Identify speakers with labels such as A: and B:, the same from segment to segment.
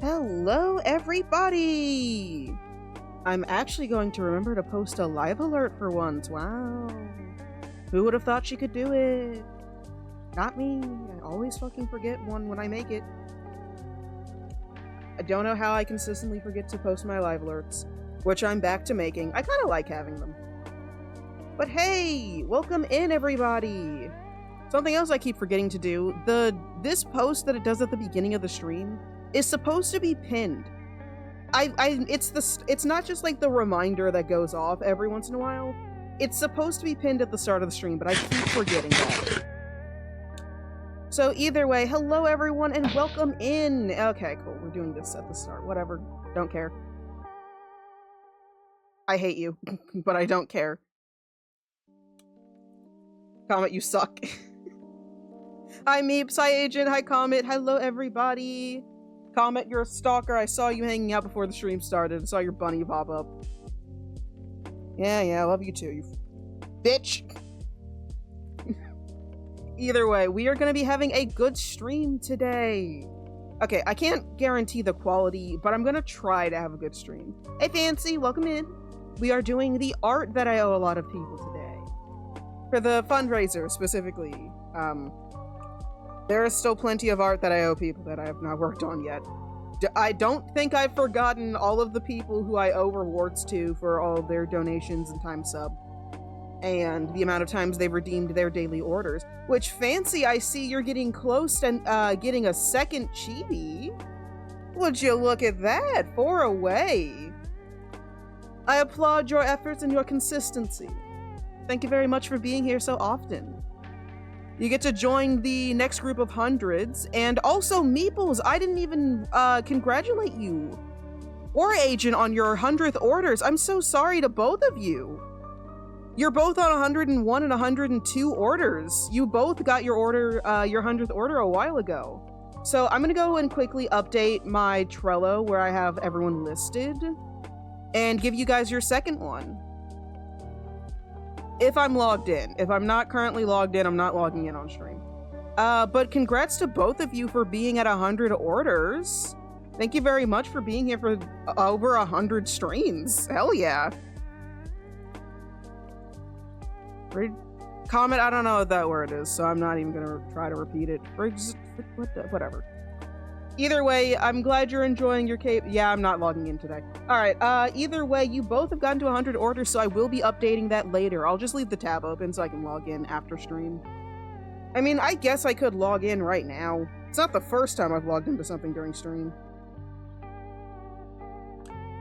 A: Hello, everybody! I'm actually going to remember to post a live alert for once. Wow. Who would have thought she could do it? Not me. I always fucking forget one when I make it. I don't know how I consistently forget to post my live alerts, which I'm back to making. I kind of like having them. But hey, welcome in, everybody! Something else I keep forgetting to do, this post that it does at the beginning of the stream is supposed to be pinned. It's not just like the reminder that goes off every once in a while. It's supposed to be pinned at the start of the stream, but I keep forgetting that. So either way, hello everyone and welcome in. Okay, cool. We're doing this at the start. Whatever. Don't care. I hate you, but I don't care. Comet, you suck. Hi Meeps, hi Agent, hi Comet, hello everybody. Comet, you're a stalker. I saw you hanging out before the stream started. I saw your bunny pop up. Yeah, I love you too, you bitch. Either way, we are going to be having a good stream today. Okay, I can't guarantee the quality, but I'm going to try to have a good stream. Hey Fancy, welcome in. We are doing the art that I owe a lot of people today. For the fundraiser, specifically. There is still plenty of art that I owe people that I have not worked on yet. I don't think I've forgotten all of the people who I owe rewards to for all of their donations and time sub. And the amount of times they've redeemed their daily orders. Which, Fancy, I see you're getting close to getting a second chibi. Would you look at that? 4 away. I applaud your efforts and your consistency. Thank you very much for being here so often. You get to join the next group of hundreds, and also Meeples, I didn't even congratulate you or Agent on your 100th orders. I'm so sorry to both of you. You're both on 101 and 102 orders. You both got your order, your 100th order a while ago. So I'm gonna go and quickly update my Trello where I have everyone listed and give you guys your second one. If I'm logged in. If I'm not currently logged in, I'm not logging in on stream. But congrats to both of you for being at 100 orders. Thank you very much for being here for over 100 streams. Hell yeah. Comment, I don't know what that word is, so I'm not even gonna try to repeat it. Whatever. Either way, I'm glad you're enjoying your cape. Yeah, I'm not logging in today. Alright, either way, you both have gotten to 100 orders, so I will be updating that later. I'll just leave the tab open so I can log in after stream. I mean, I guess I could log in right now. It's not the first time I've logged into something during stream.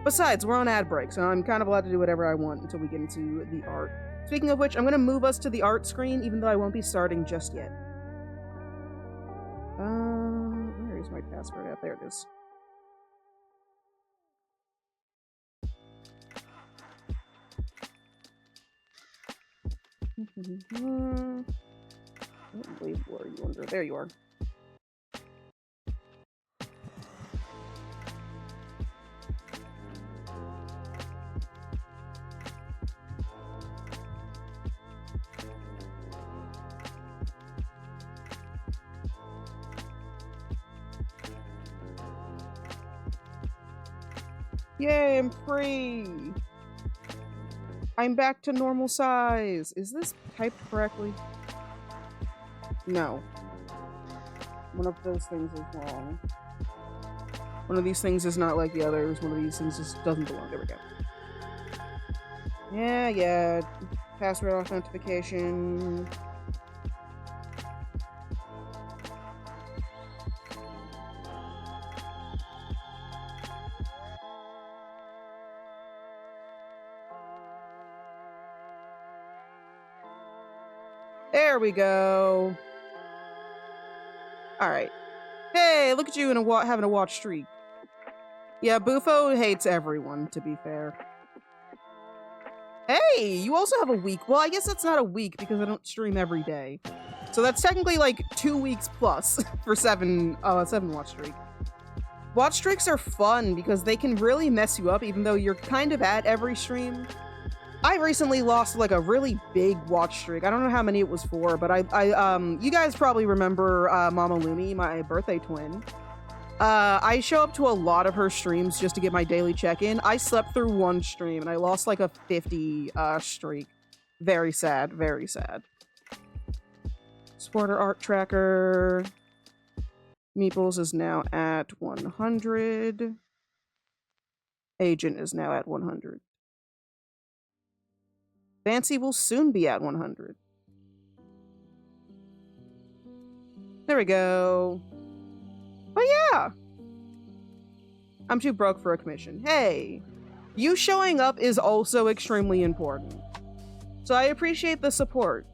A: Besides, we're on ad break, so I'm kind of allowed to do whatever I want until we get into the art. Speaking of which, I'm going to move us to the art screen, even though I won't be starting just yet. Where is my password at? There it is. What label are you under? There you are. Yay, I'm free! I'm back to normal size! Is this typed correctly? No. One of those things is wrong. One of these things is not like the others. One of these things just doesn't belong. There we go. Yeah. Password authentication. There we go. Alright. Hey, look at you having a watch streak. Yeah, Bufo hates everyone, to be fair. Hey, you also have a week. Well, I guess that's not a week because I don't stream every day. So that's technically like 2 weeks plus for 7 watch streak. Watch streaks are fun because they can really mess you up even though you're kind of at every stream. I recently lost like a really big watch streak. I don't know how many it was for, but you guys probably remember Mama Lumi, my birthday twin. I show up to a lot of her streams just to get my daily check-in. I slept through one stream and I lost like a 50 streak. Very sad, very sad. Supporter art tracker. Meeples is now at 100. Agent is now at 100. Fancy will soon be at 100. There we go. But yeah. I'm too broke for a commission. Hey, you showing up is also extremely important. So I appreciate the support.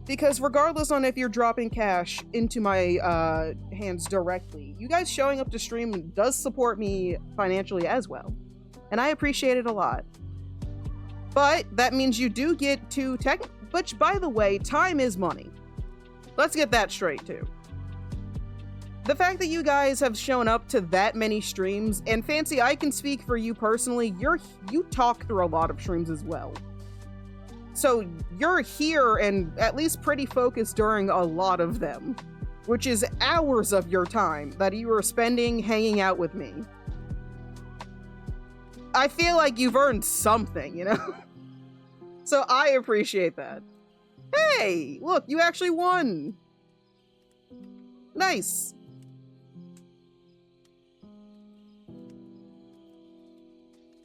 A: Because regardless on if you're dropping cash into my hands directly, you guys showing up to stream does support me financially as well. And I appreciate it a lot. But that means you do get to which, by the way, time is money. Let's get that straight too. The fact that you guys have shown up to that many streams, and Fancy, I can speak for you personally, you talk through a lot of streams as well. So you're here and at least pretty focused during a lot of them, which is hours of your time that you are spending hanging out with me. I feel like you've earned something, you know? So I appreciate that. Hey, look, you actually won. Nice.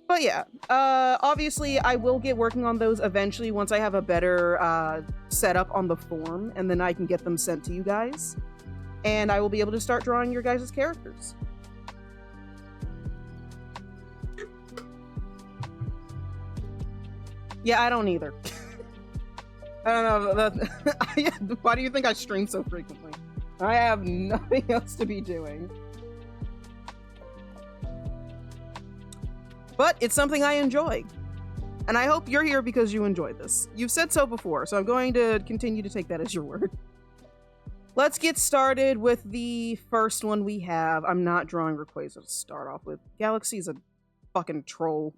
A: But yeah, obviously I will get working on those eventually once I have a better setup on the form, and then I can get them sent to you guys. And I will be able to start drawing your guys' characters. Yeah, I don't either. I don't know. Why do you think I stream so frequently? I have nothing else to be doing. But it's something I enjoy. And I hope you're here because you enjoyed this. You've said so before, so I'm going to continue to take that as your word. Let's get started with the first one we have. I'm not drawing Rayquaza to start off with. Galaxy's a fucking troll.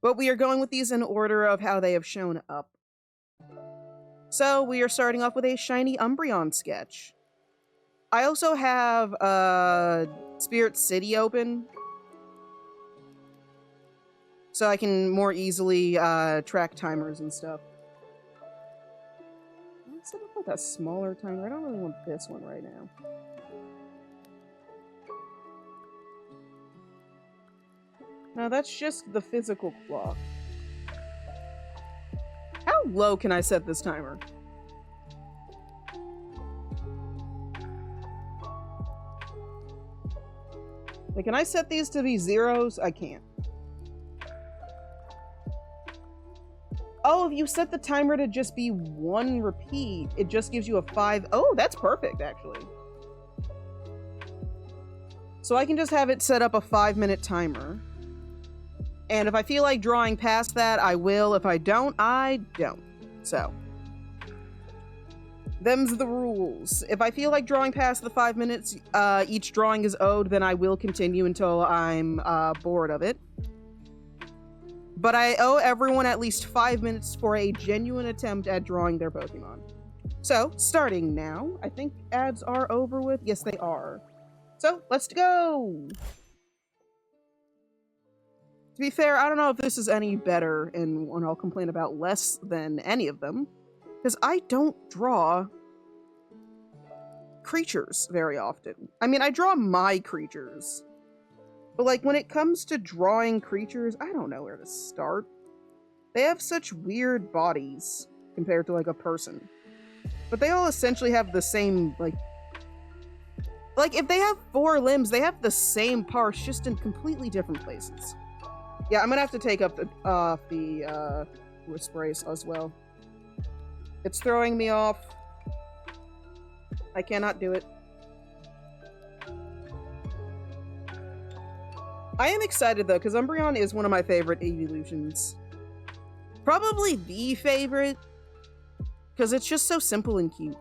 A: But we are going with these in order of how they have shown up. So we are starting off with a shiny Umbreon sketch. I also have Spirit City open, so I can more easily track timers and stuff. Let's set up like a smaller timer. I don't really want this one right now. No, that's just the physical clock. How low can I set this timer? Like, can I set these to be zeros? I can't. Oh, if you set the timer to just be one repeat, it just gives you a 5. Oh, that's perfect, actually. So I can just have it set up a 5-minute timer. And if I feel like drawing past that, I will. If I don't, I don't. So, them's the rules. If I feel like drawing past the 5 minutes each drawing is owed, then I will continue until I'm bored of it. But I owe everyone at least 5 minutes for a genuine attempt at drawing their Pokemon. So, starting now, I think ads are over with. Yes, they are. So, let's go! To be fair, I don't know if this is any better and one I'll complain about less than any of them, because I don't draw creatures very often. I mean, I draw my creatures, but like when it comes to drawing creatures, I don't know where to start. They have such weird bodies compared to like a person, but they all essentially have the same like if they have 4 limbs, they have the same parts, just in completely different places. Yeah, I'm gonna have to take up the wrist brace as well. It's throwing me off. I cannot do it. I am excited though, because Umbreon is one of my favorite evolutions. Probably the favorite, because it's just so simple and cute.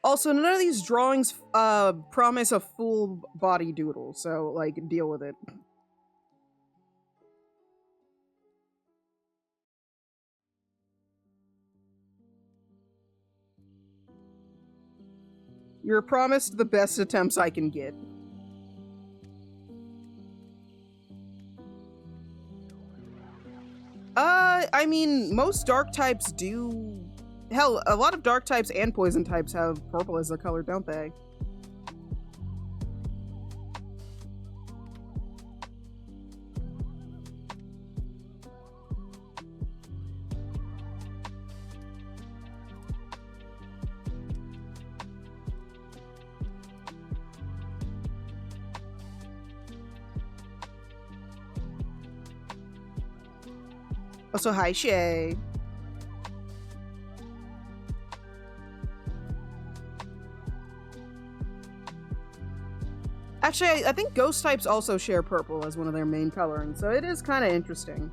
A: Also, none of these drawings promise a full body doodle, so, like, deal with it. You're promised the best attempts I can get. I mean, most dark types do... Hell, a lot of dark types and poison types have purple as a color, don't they? Also, hi, Shay. Actually, I think ghost types also share purple as one of their main coloring, so it is kind of interesting.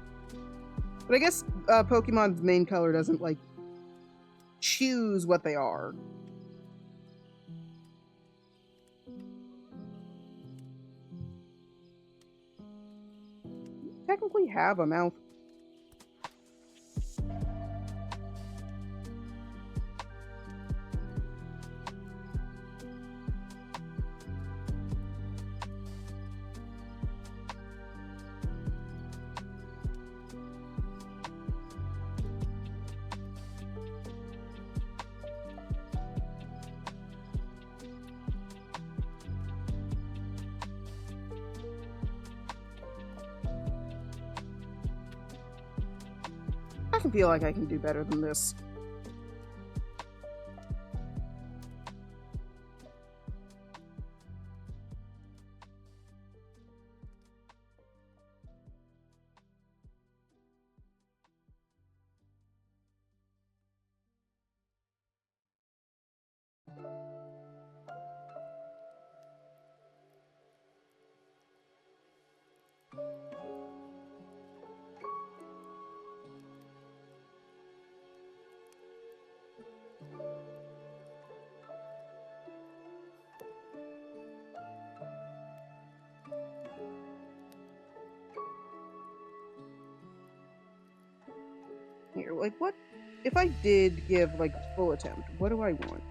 A: But I guess Pokemon's main color doesn't, like, choose what they are. You technically have a mouth. I can feel like I can do better than this. Here, like, what if I did give, like, full attempt? What do I want?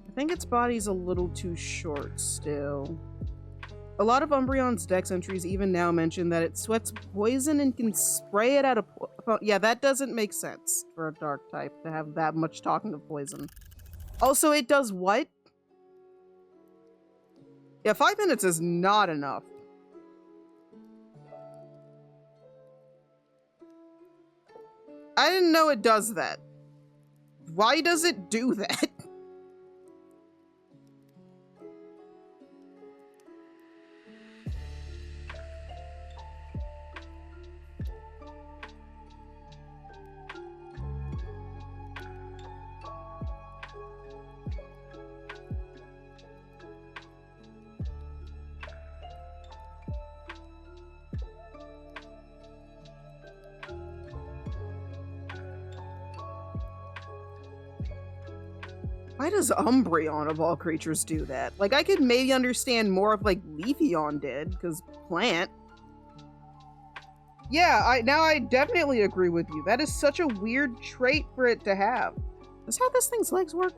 A: I think its body's a little too short still. A lot of Umbreon's dex entries even now mention that it sweats poison and can spray it at a yeah, that doesn't make sense for a dark type to have that much talking of poison. Also, it does what? Yeah, 5 minutes is not enough. I didn't know it does that. Why does it do that? Why does Umbreon of all creatures do that? Like, I could maybe understand more if, like, Leafeon did, because plant. Yeah, now I definitely agree with you. That is such a weird trait for it to have. Is how this thing's legs work?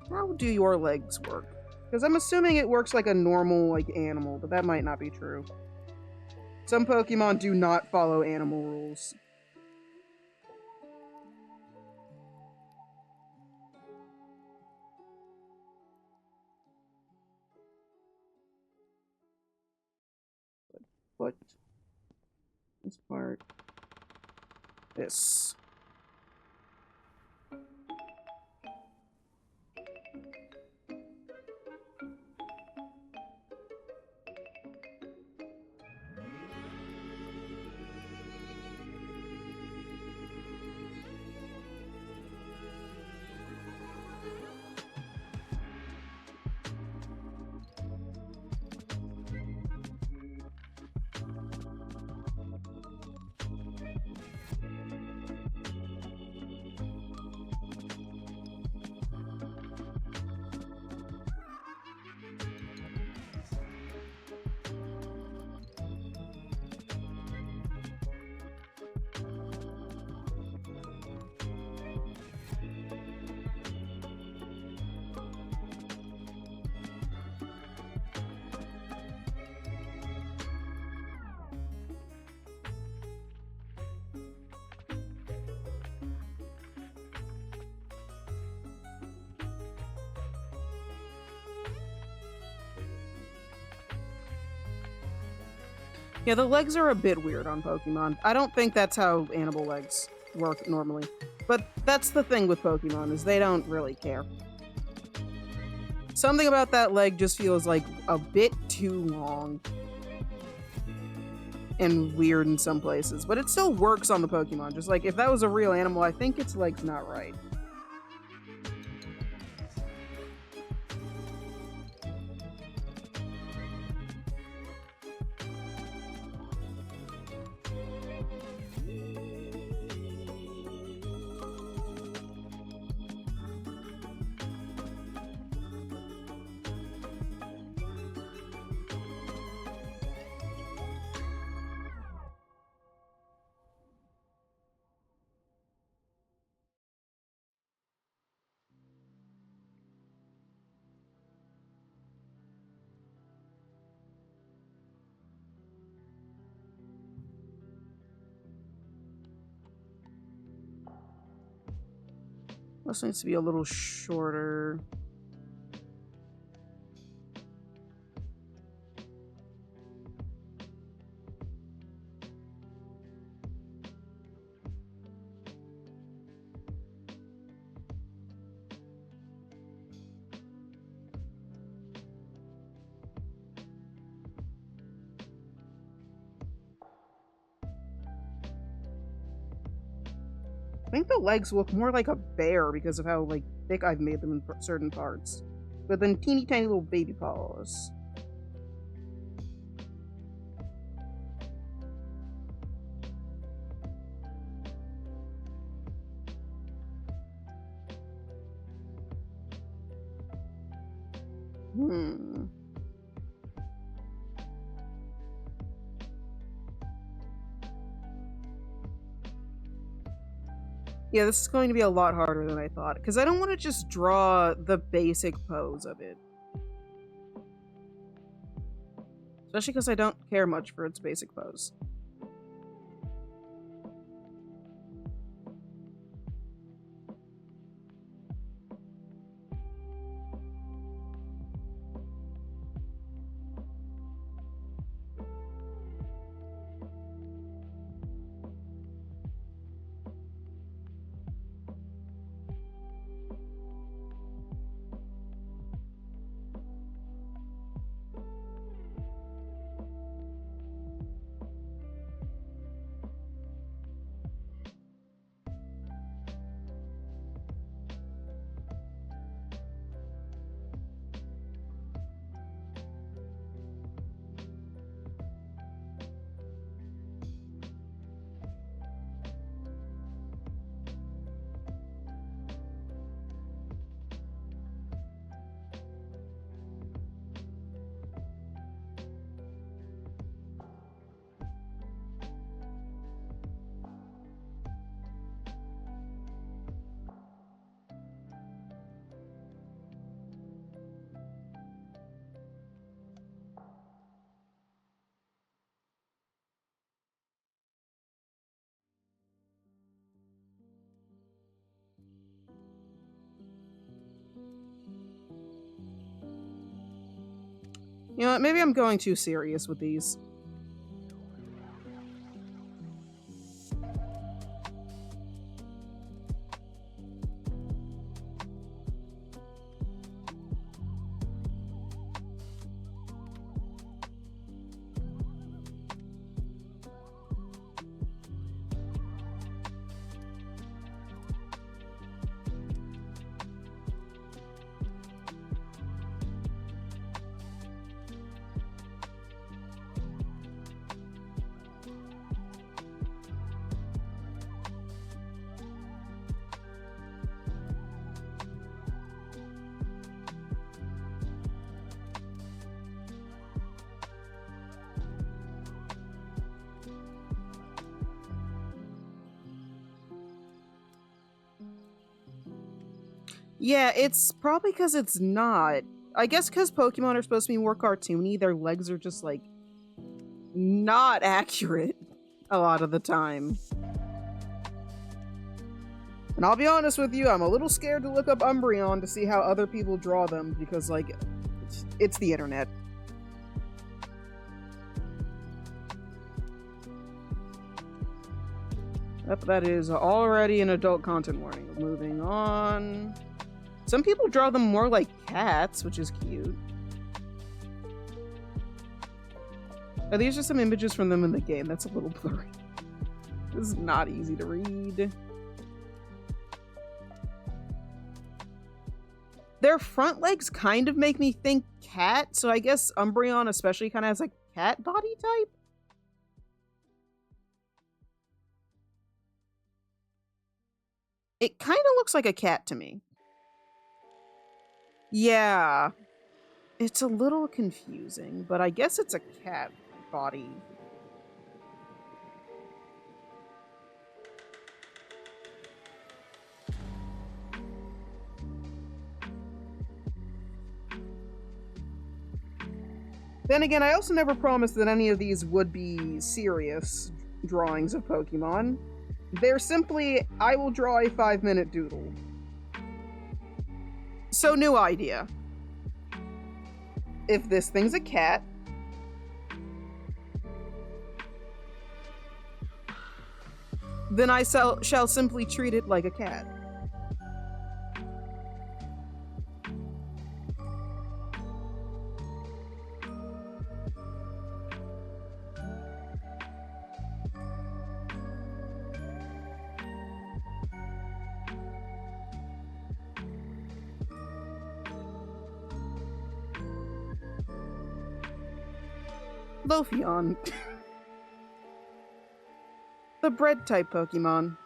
A: How do your legs work? Because I'm assuming it works like a normal, like, animal, but that might not be true. Some Pokemon do not follow animal rules. Foot. This part. This. Yeah, the legs are a bit weird on Pokemon. I don't think that's how animal legs work normally. But that's the thing with Pokemon, is they don't really care. Something about that leg just feels like a bit too long. And weird in some places. But it still works on the Pokemon. Just like, if that was a real animal, I think its leg's not right. This needs to be a little shorter. I think the legs look more like a bear because of how like thick I've made them in certain parts. But then teeny tiny little baby paws. Yeah, this is going to be a lot harder than I thought, because I don't want to just draw the basic pose of it. Especially because I don't care much for its basic pose. You know what, maybe I'm going too serious with these. Yeah, it's probably because it's not. I guess because Pokemon are supposed to be more cartoony, their legs are just, like, not accurate a lot of the time. And I'll be honest with you, I'm a little scared to look up Umbreon to see how other people draw them, because, like, it's the internet. Yep, that is already an adult content warning. Moving on. Some people draw them more like cats, which is cute. Oh, these are some images from them in the game. That's a little blurry. This is not easy to read. Their front legs kind of make me think cat, so I guess Umbreon especially kind of has a cat body type? It kind of looks like a cat to me. Yeah. It's a little confusing, but I guess it's a cat body. Then again, I also never promised that any of these would be serious drawings of Pokemon. They're simply, I will draw a 5-minute doodle. So, new idea. If this thing's a cat, then I shall simply treat it like a cat. Lophion. The bread type Pokemon.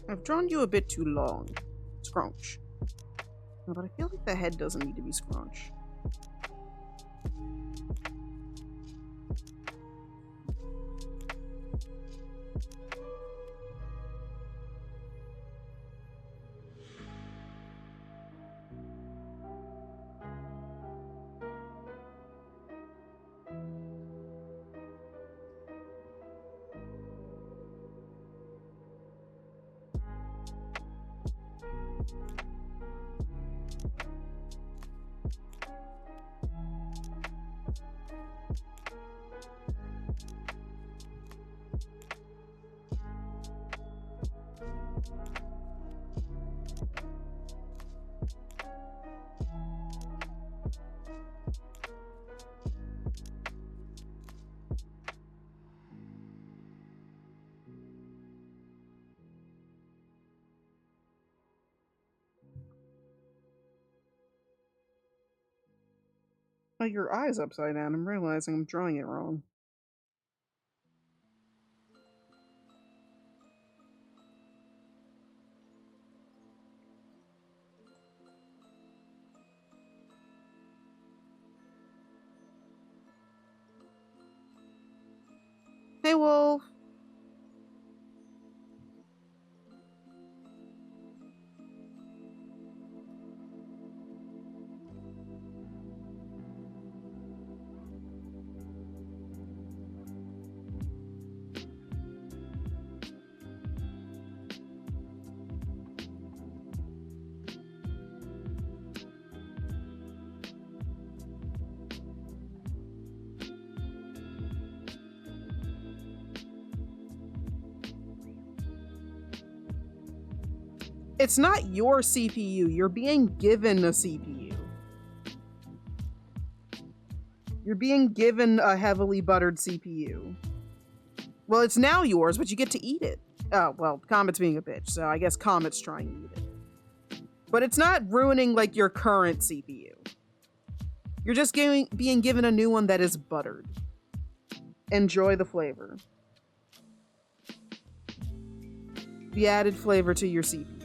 A: I've drawn you a bit too long. Scrunch. No, but I feel like the head doesn't need to be scrunch. Oh, your eye's upside down. I'm realizing I'm drawing it wrong. Hey, Wolf. It's not your CPU. You're being given a CPU. You're being given a heavily buttered CPU. Well, it's now yours, but you get to eat it. Oh, well, Comet's being a bitch, so I guess Comet's trying to eat it. But it's not ruining, like, your current CPU. You're just being given a new one that is buttered. Enjoy the flavor. The added flavor to your CPU.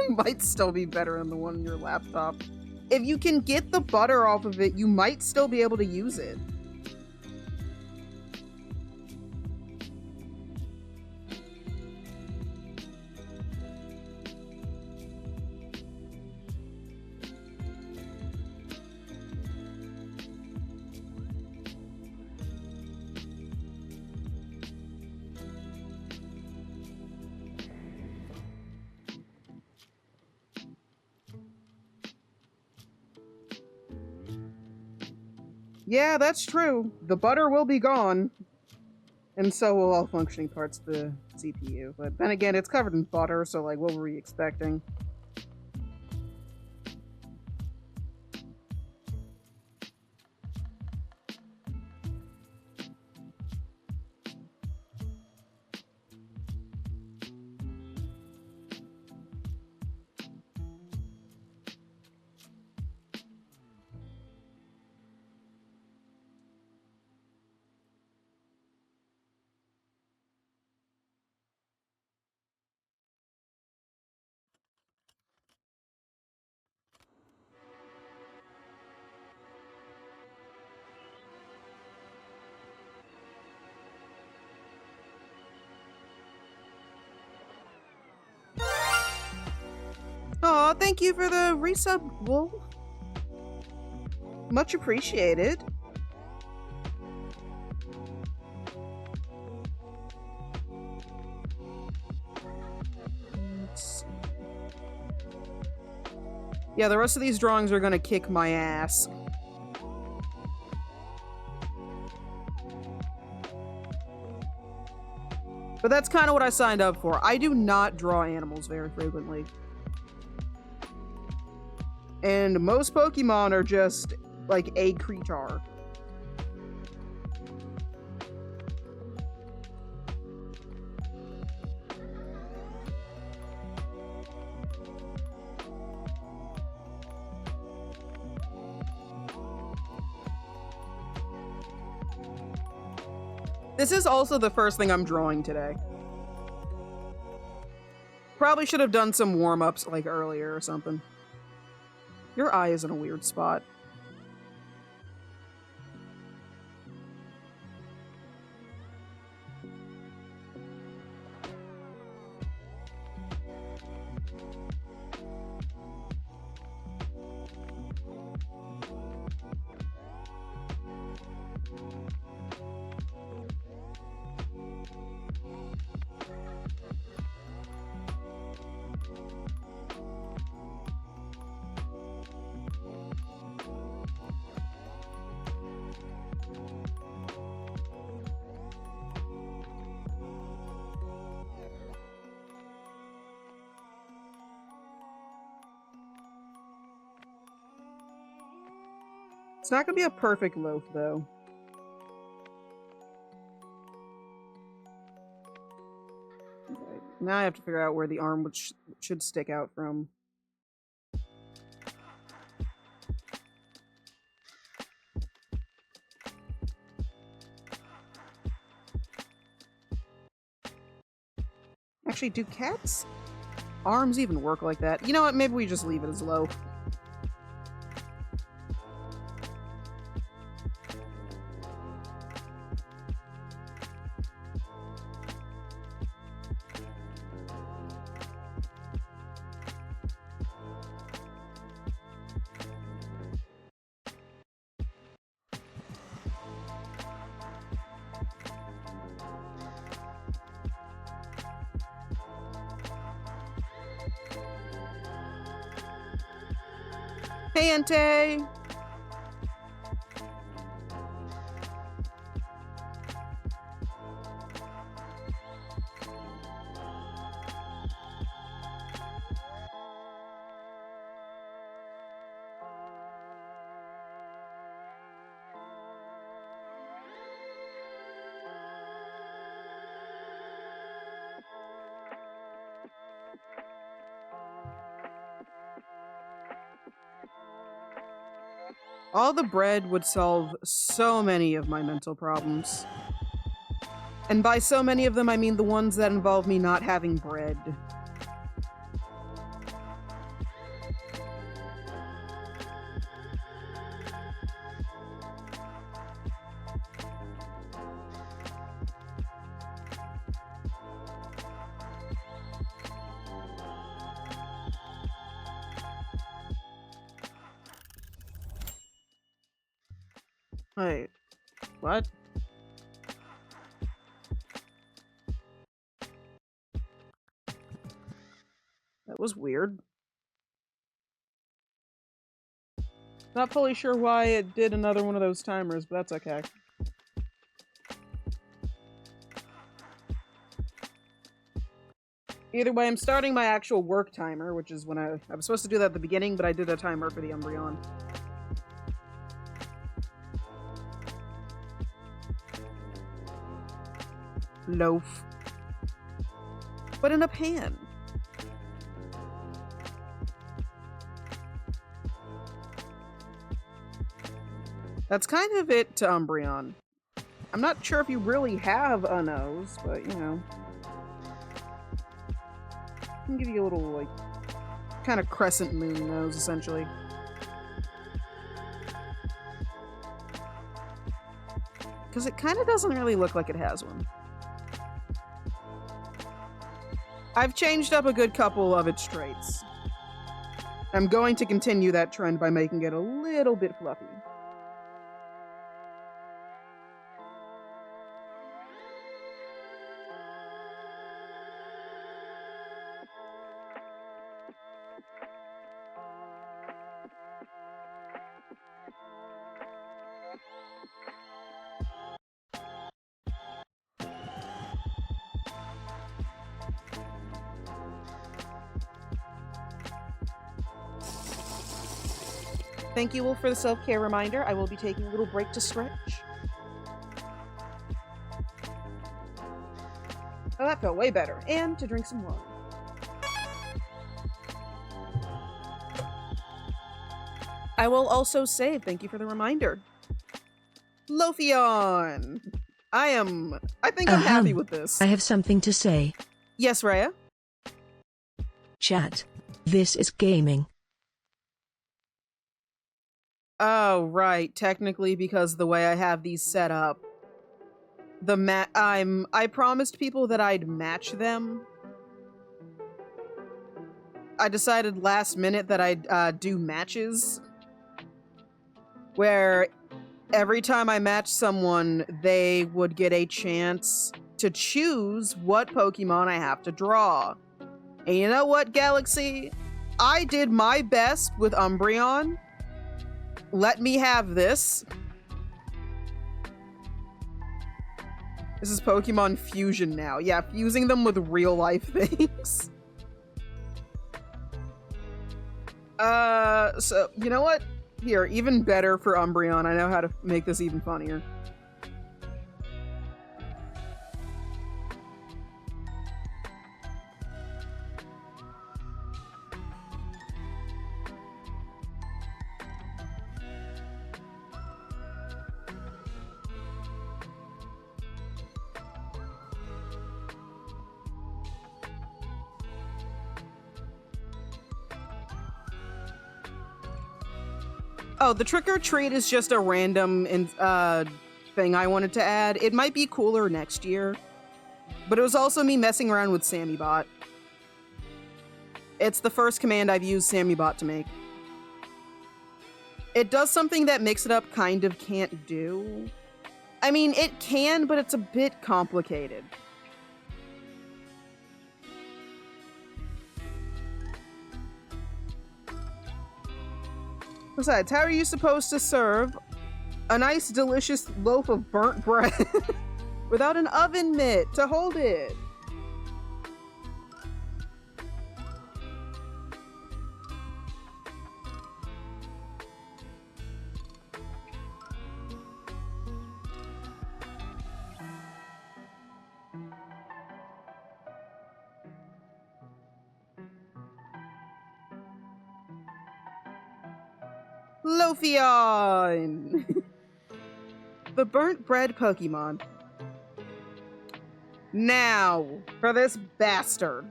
A: Might still be better than the one on your laptop. If you can get the butter off of it, you might still be able to use it. Yeah, that's true. The butter will be gone. And so will all functioning parts of the CPU. But then again, it's covered in butter, so like, what were we expecting? Aw, thank you for the resub, Wolf. Much appreciated. Yeah, the rest of these drawings are gonna kick my ass. But that's kind of what I signed up for. I do not draw animals very frequently. And most Pokemon are just, like, a creature. This is also the first thing I'm drawing today. Probably should have done some warm-ups, like, earlier or something. Your eye is in a weird spot. It's not gonna be a perfect loaf, though. Okay. Now I have to figure out where the arm should stick out from. Actually, do cats' arms even work like that? You know what? Maybe we just leave it as loaf. Hey, Ante! All the bread would solve so many of my mental problems. And by so many of them, I mean the ones that involve me not having bread. Wait, what? That was weird. Not fully sure why it did another one of those timers, but that's okay. Either way, I'm starting my actual work timer, which is when I was supposed to do that at the beginning, but I did a timer for the Umbreon. Loaf. But in a pan. That's kind of it to Umbreon. I'm not sure if you really have a nose, but you know. I can give you a little, like, kind of crescent moon nose, essentially. Because it kind of doesn't really look like it has one. I've changed up a good couple of its traits. I'm going to continue that trend by making it a little bit fluffy. Thank you, Wolf, for the self-care reminder. I will be taking a little break to stretch. Oh, that felt way better. And to drink some water. I will also save. Thank you for the reminder. Lothion! I think I'm happy with this.
B: I have something to say.
A: Yes, Rhea?
B: Chat. This is gaming.
A: Oh, right. Technically, because the way I have these set up, I promised people that I'd match them. I decided last minute that I'd do matches where every time I match someone, they would get a chance to choose what Pokemon I have to draw. And you know what, Galaxy? I did my best with Umbreon. Let me have this. This is Pokemon Fusion now. Yeah, fusing them with real life things. So, you know what? Here, even better for Umbreon. I know how to make this even funnier. Oh, the trick or treat is just a random thing I wanted to add. It might be cooler next year, but it was also me messing around with SammyBot. It's the first command I've used SammyBot to make. It does something that Mix It Up kind of can't do. I mean, it can, but it's a bit complicated. Besides, how are you supposed to serve a nice, delicious loaf of burnt bread without an oven mitt to hold it? Lofion! The burnt bread Pokemon. Now, for this bastard.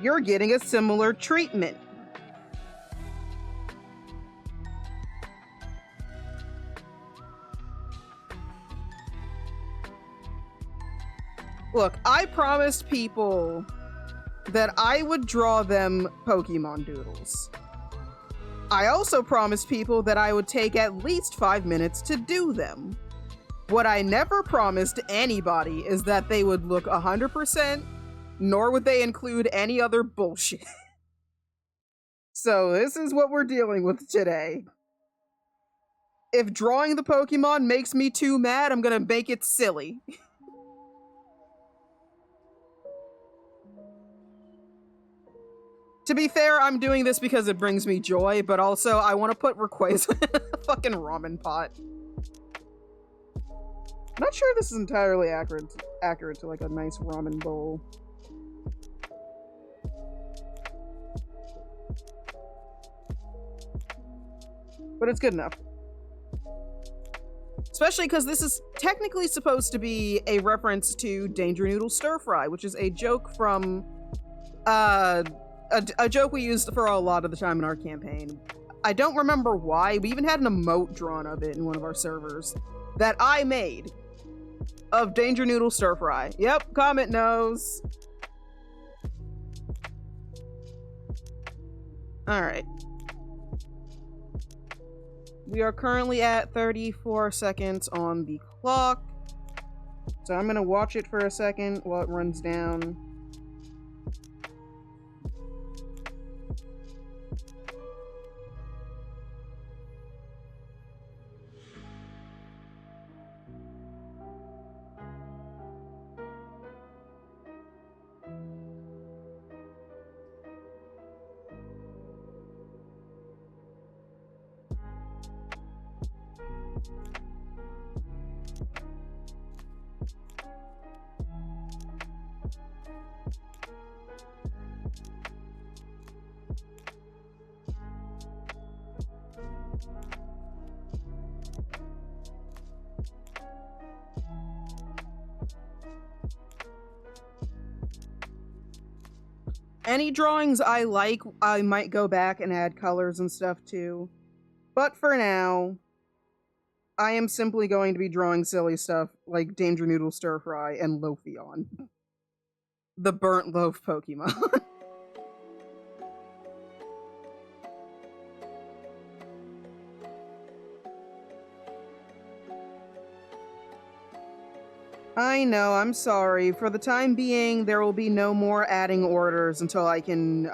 A: You're getting a similar treatment. Look, I promised people that I would draw them Pokemon doodles. I also promised people that I would take at least 5 minutes to do them. What I never promised anybody is that they would look 100%, nor would they include any other bullshit. So this is what we're dealing with today. If drawing the Pokemon makes me too mad, I'm gonna make it silly. To be fair, I'm doing this because it brings me joy, but also I want to put Rayquaza in a fucking ramen pot. I'm not sure this is entirely accurate to like a nice ramen bowl. But it's good enough. Especially because this is technically supposed to be a reference to Danger Noodle Stir Fry, which is a joke from, a joke we used for a lot of the time in our campaign. I don't remember why. We even had an emote drawn of it in one of our servers that I made of Danger Noodle Stir Fry. Yep, Comet knows. Alright. We are currently at 34 seconds on the clock. So I'm gonna watch it for a second while it runs down. Any drawings I like, I might go back and add colors and stuff too. But for now, I am simply going to be drawing silly stuff like Danger Noodle Stir Fry and Lofion. The burnt loaf Pokemon. I know, I'm sorry. For the time being, there will be no more adding orders until I can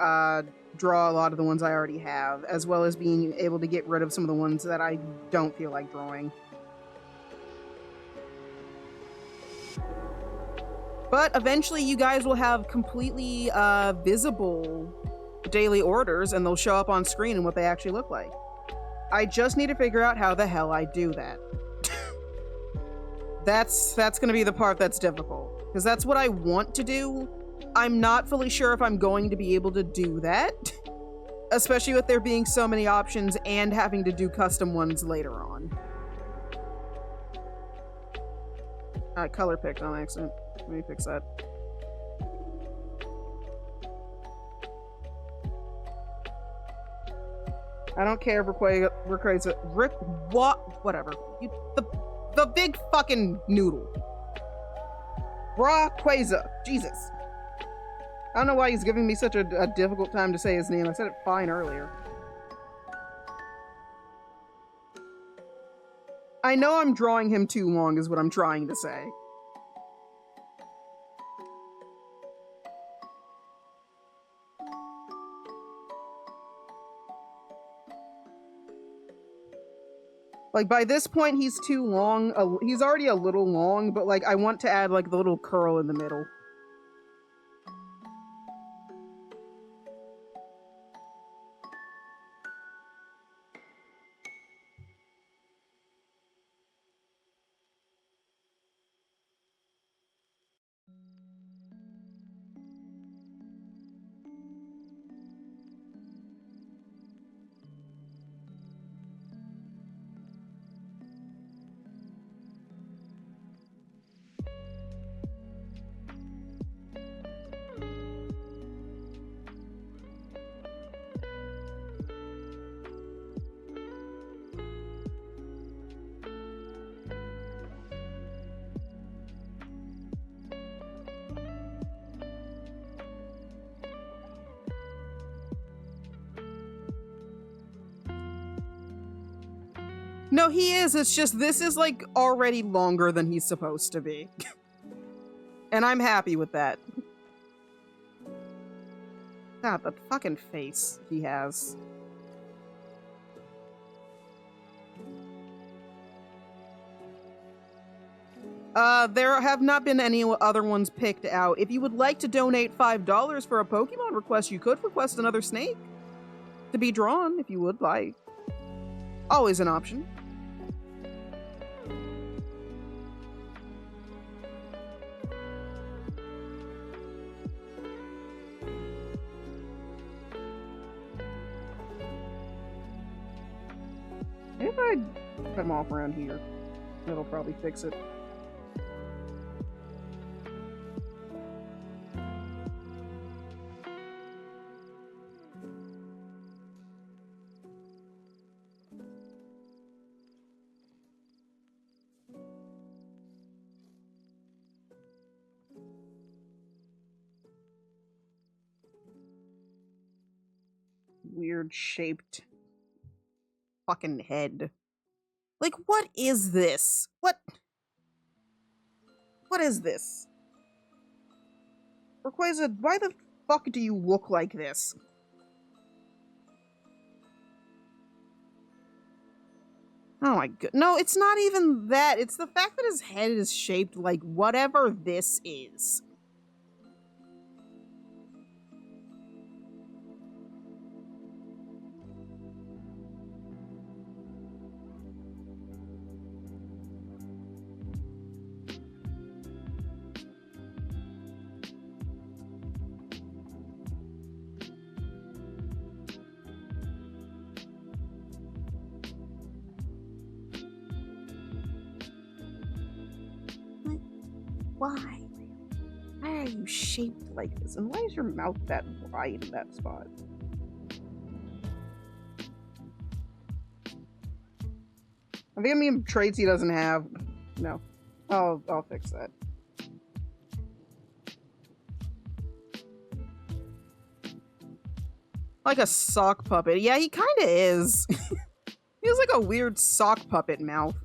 A: draw a lot of the ones I already have, as well as being able to get rid of some of the ones that I don't feel like drawing. But eventually you guys will have completely visible daily orders, and they'll show up on screen and what they actually look like. I just need to figure out how the hell I do that. That's going to be the part that's difficult, because that's what I want to do. I'm not fully sure if I'm going to be able to do that, especially with there being so many options and having to do custom ones later on. Color picked on accident. Let me fix that. I don't care if whatever. The big fucking noodle. Rayquaza. Jesus. I don't know why he's giving me such a difficult time to say his name. I said it fine earlier. I know I'm drawing him too long is what I'm trying to say. Like, by this point, he's too long. He's already a little long, but, like, I want to add, like, the little curl in the middle. No, he is. It's just this is, like, already longer than he's supposed to be. And I'm happy with that. God, the fucking face he has. There have not been any other ones picked out. If you would like to donate $5 for a Pokemon request, you could request another snake to be drawn, if you would like. Always an option. If I cut them off around here, that'll probably fix it. Weird shaped fucking head. Like, what is this? What is this? Rayquaza, why the fuck do you look like this? Oh my god. No, it's not even that. It's the fact that his head is shaped like whatever this is. Why? Why are you shaped like this? And why is your mouth that wide in that spot? I think I mean traits he doesn't have. No. I'll fix that. Like a sock puppet. Yeah, he kind of is. He has like a weird sock puppet mouth.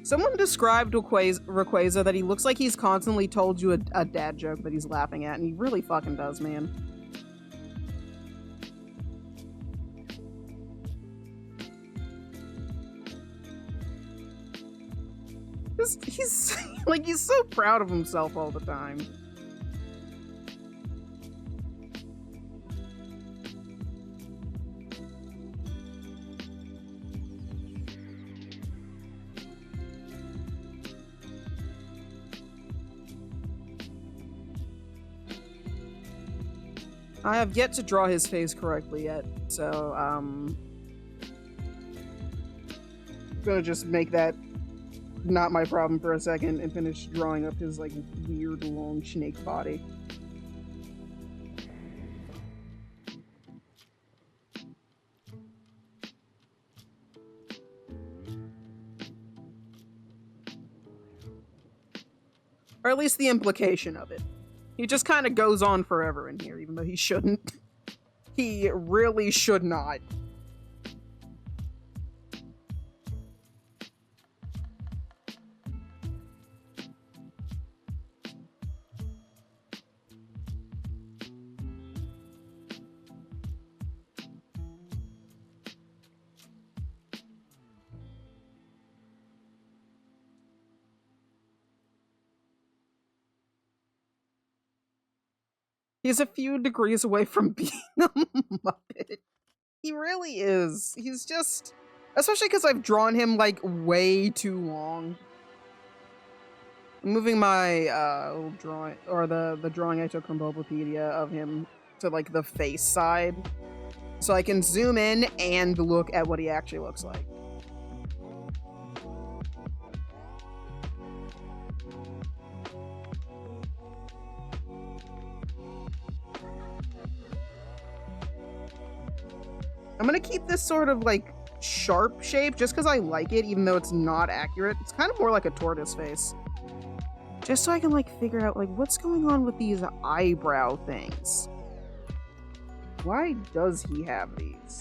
A: Someone described Rayquaza that he looks like he's constantly told you a dad joke that he's laughing at, and he really fucking does, man. He's like, he's so proud of himself all the time. I have yet to draw his face correctly yet, so, I'm gonna just make that not my problem for a second and finish drawing up his, like, weird long snake body. Or at least the implication of it. He just kind of goes on forever in here, even though he shouldn't. He really should not. He's a few degrees away from being a Muppet. He really is. He's just... Especially because I've drawn him, like, way too long. I'm moving my, little drawing... Or the drawing I took from Bulbapedia of him to, like, the face side. So I can zoom in and look at what he actually looks like. I'm gonna keep this sort of, like, sharp shape just because I like it, even though it's not accurate. It's kind of more like a tortoise face. Just so I can, like, figure out, like, what's going on with these eyebrow things. Why does he have these?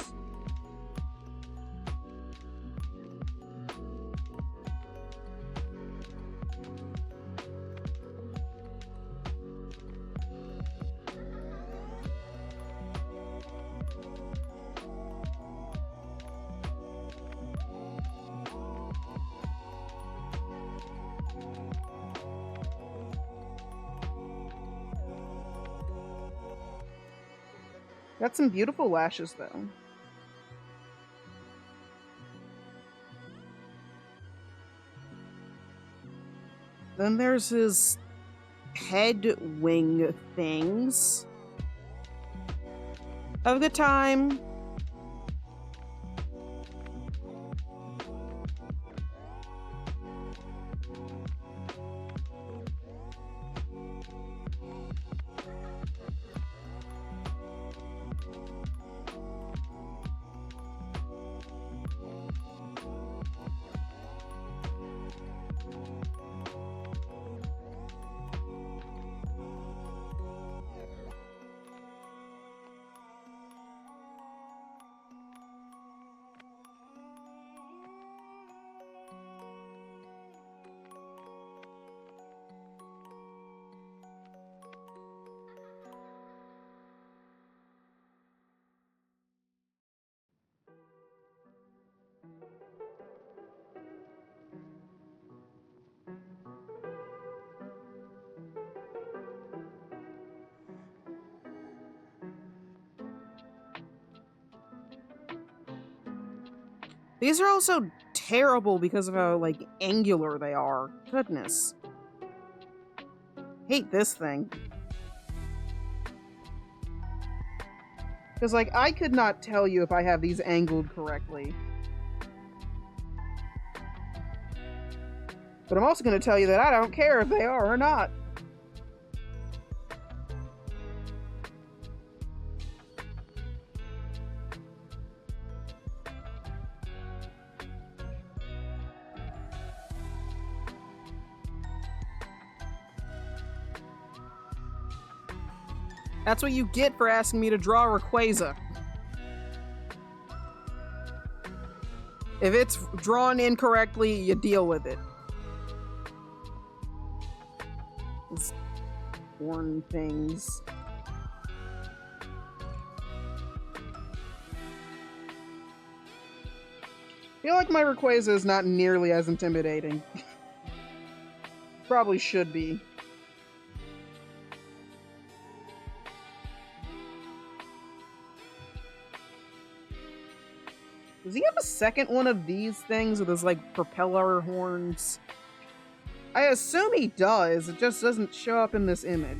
A: Got some beautiful lashes, though. Then there's his head wing things. Have a good time. These are also terrible because of how, like, angular they are. Goodness. Hate this thing. Because, like, I could not tell you if I have these angled correctly. But I'm also going to tell you that I don't care if they are or not. That's what you get for asking me to draw Rayquaza. If it's drawn incorrectly, you deal with it. These horn things. I feel like my Rayquaza is not nearly as intimidating. Probably should be. Does he have a second one of these things with his, like, propeller horns? I assume he does, it just doesn't show up in this image.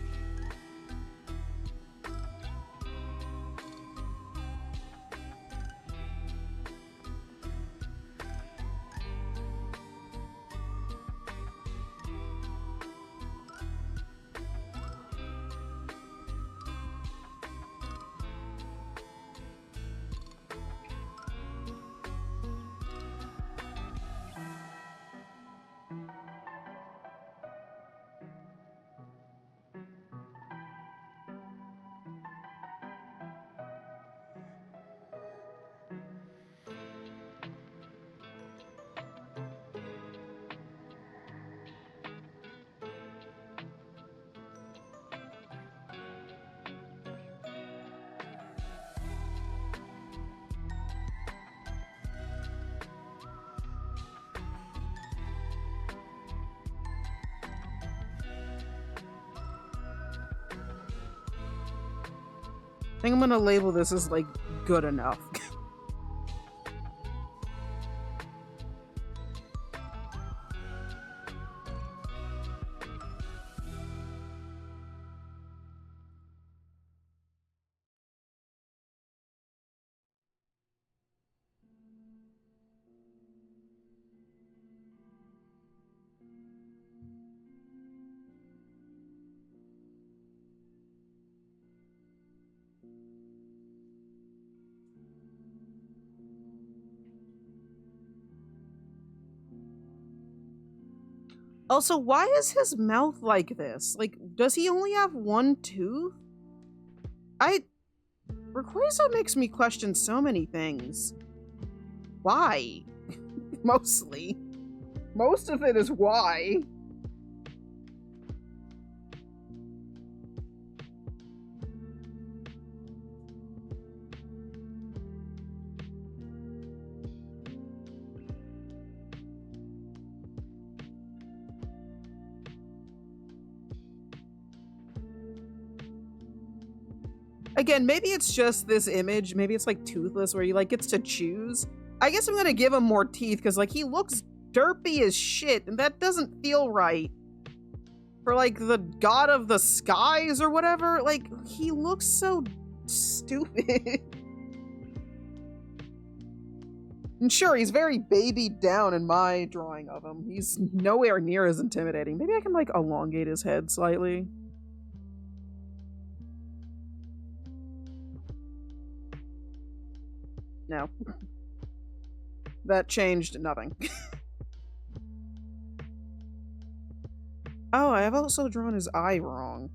A: I think I'm gonna label this as, like, good enough. Also, why is his mouth like this? Like, does he only have one tooth? Rayquaza makes me question so many things. Why? Mostly. Most of it is why. Again, maybe it's just this image. Maybe it's like Toothless where he like gets to choose. I guess I'm gonna give him more teeth because like he looks derpy as shit and that doesn't feel right. For like the god of the skies or whatever, like he looks so stupid. And sure, he's very babied down in my drawing of him. He's nowhere near as intimidating. Maybe I can like elongate his head slightly. No. That changed nothing. Oh, I have also drawn his eye wrong.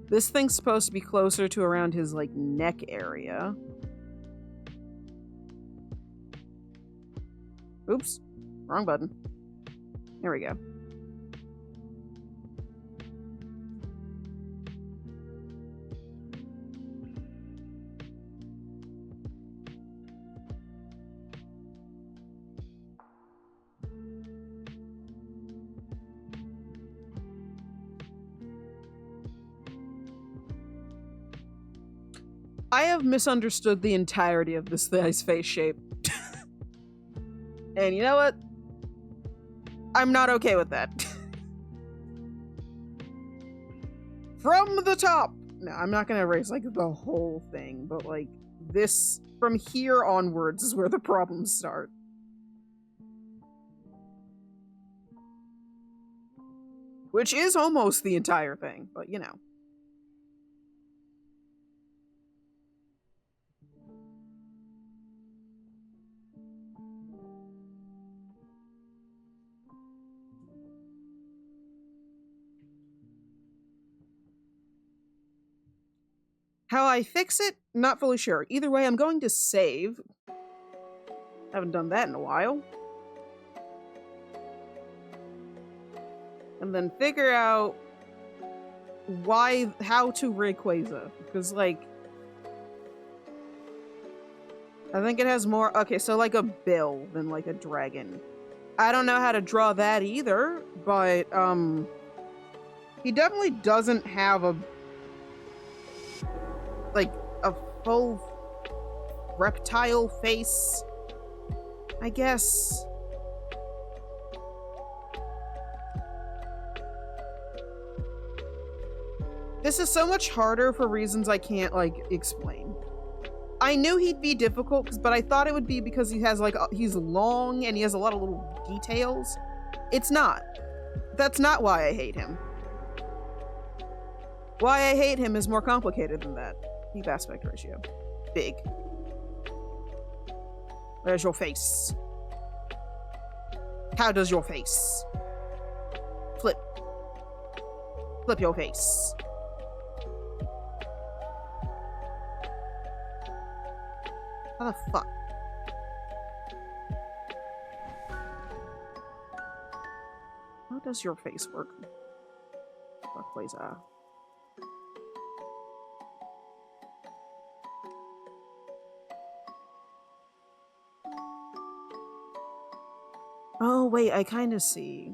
A: This thing's supposed to be closer to around his, like, neck area. Oops. Wrong button. There we go. I have misunderstood the entirety of this guy's face shape. And you know what? I'm not okay with that. From the top! No, I'm not gonna erase, like, the whole thing, but, like, this, from here onwards is where the problems start. Which is almost the entire thing, but, you know. How I fix it? Not fully sure. Either way, I'm going to save. Haven't done that in a while. And then figure out how to Rayquaza. Because, like, I think it has more, okay, so like a bill than like a dragon. I don't know how to draw that either, but, he definitely doesn't have a full reptile face, I guess. This is so much harder for reasons I can't, like, explain. I knew he'd be difficult, but I thought it would be because he has, like, he's long and he has a lot of little details. It's not. That's not why I hate him. Why I hate him is more complicated than that. Keep aspect ratio. Big. Where's your face? How does your face? Flip. Flip your face. How the fuck? How does your face work? Rayquaza. Oh, wait, I kind of see.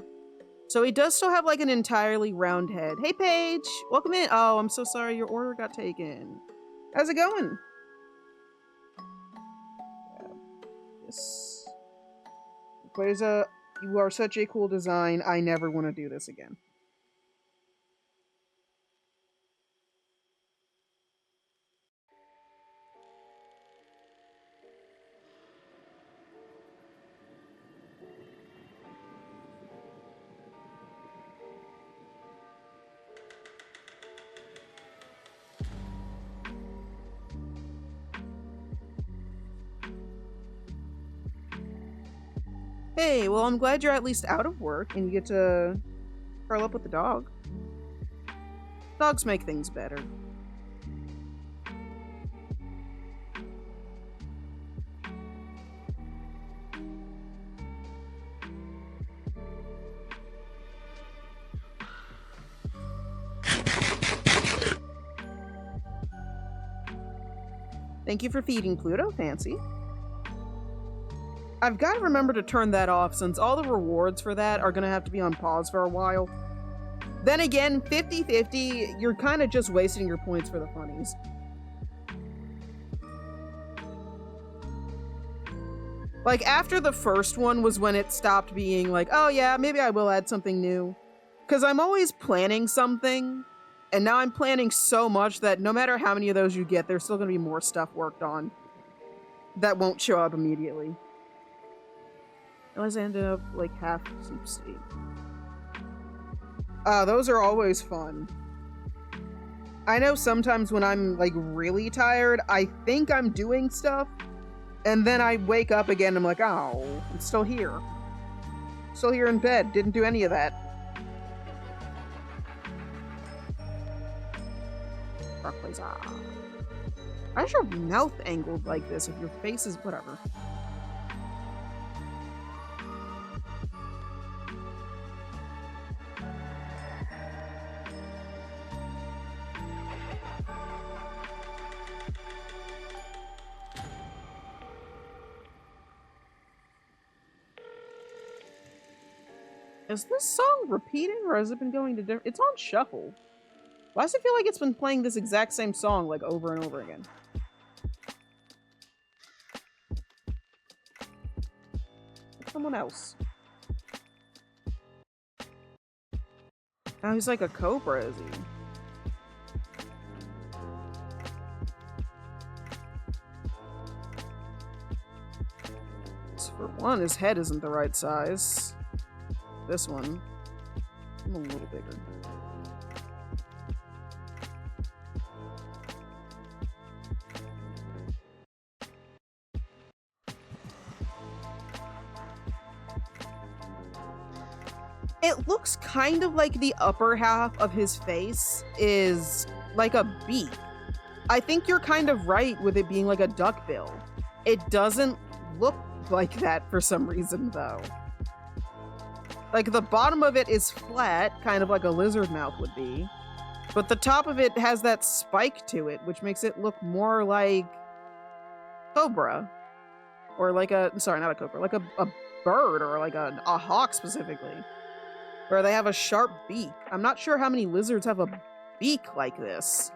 A: So he does still have, like, an entirely round head. Hey, Paige! Welcome in! Oh, I'm so sorry your order got taken. How's it going? Yes. Rayquaza, you are such a cool design. I never want to do this again. Hey, well, I'm glad you're at least out of work and you get to curl up with the dog. Dogs make things better. Thank you for feeding Pluto, Fancy. I've got to remember to turn that off since all the rewards for that are going to have to be on pause for a while. Then again, 50-50, you're kind of just wasting your points for the funnies. Like, after the first one was when it stopped being like, oh yeah, maybe I will add something new. Because I'm always planning something, and now I'm planning so much that no matter how many of those you get, there's still going to be more stuff worked on that won't show up immediately. I always ended up like half sleep state. Those are always fun. I know sometimes when I'm like really tired, I think I'm doing stuff, and then I wake up again and I'm like, oh, I'm still here. Still here in bed, didn't do any of that. Why is your mouth angled like this if your face is whatever? Is this song repeating, or has it been going to different? It's on shuffle. Why does it feel like it's been playing this exact same song, like, over and over again? Someone else. Oh, he's like a cobra, is he? So for one, his head isn't the right size. This one, I'm a little bigger. It looks kind of like the upper half of his face is like a beak. I think you're kind of right with it being like a duckbill. It doesn't look like that for some reason, though. Like, the bottom of it is flat, kind of like a lizard mouth would be. But the top of it has that spike to it, which makes it look more like cobra. Or like a, sorry, not a cobra, like a bird or like a hawk specifically. Where they have a sharp beak. I'm not sure how many lizards have a beak like this.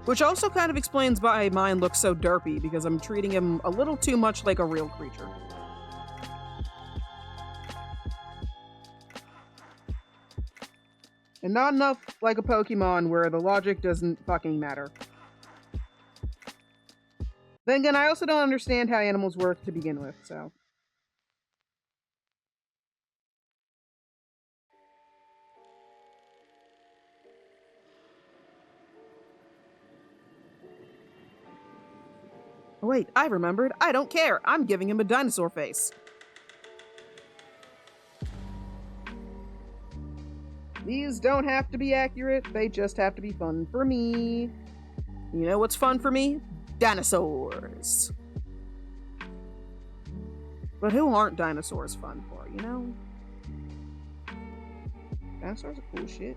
A: Which also kind of explains why mine looks so derpy, because I'm treating him a little too much like a real creature. And not enough like a Pokemon where the logic doesn't fucking matter. Then again, I also don't understand how animals work to begin with, so. Oh, wait, I remembered. I don't care. I'm giving him a dinosaur face. These don't have to be accurate. They just have to be fun for me. You know what's fun for me? Dinosaurs. But who aren't dinosaurs fun for, you know? Dinosaurs are cool shit.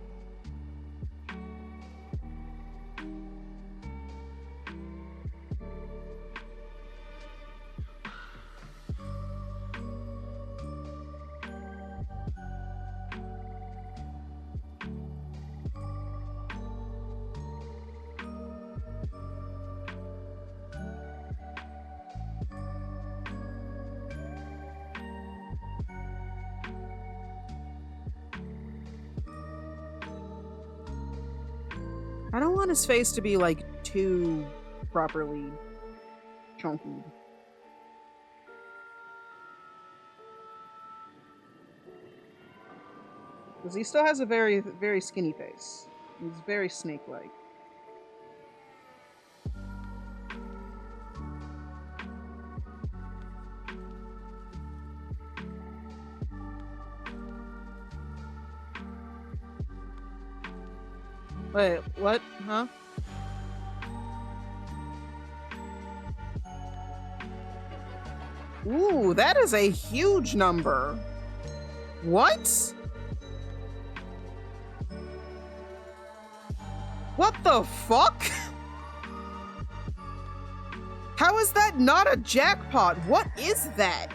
A: I don't want his face to be, like, too properly chunky. Because he still has a very, very skinny face. He's very snake-like. Wait, what? Huh? Ooh, that is a huge number. What? What the fuck? How is that not a jackpot? What is that?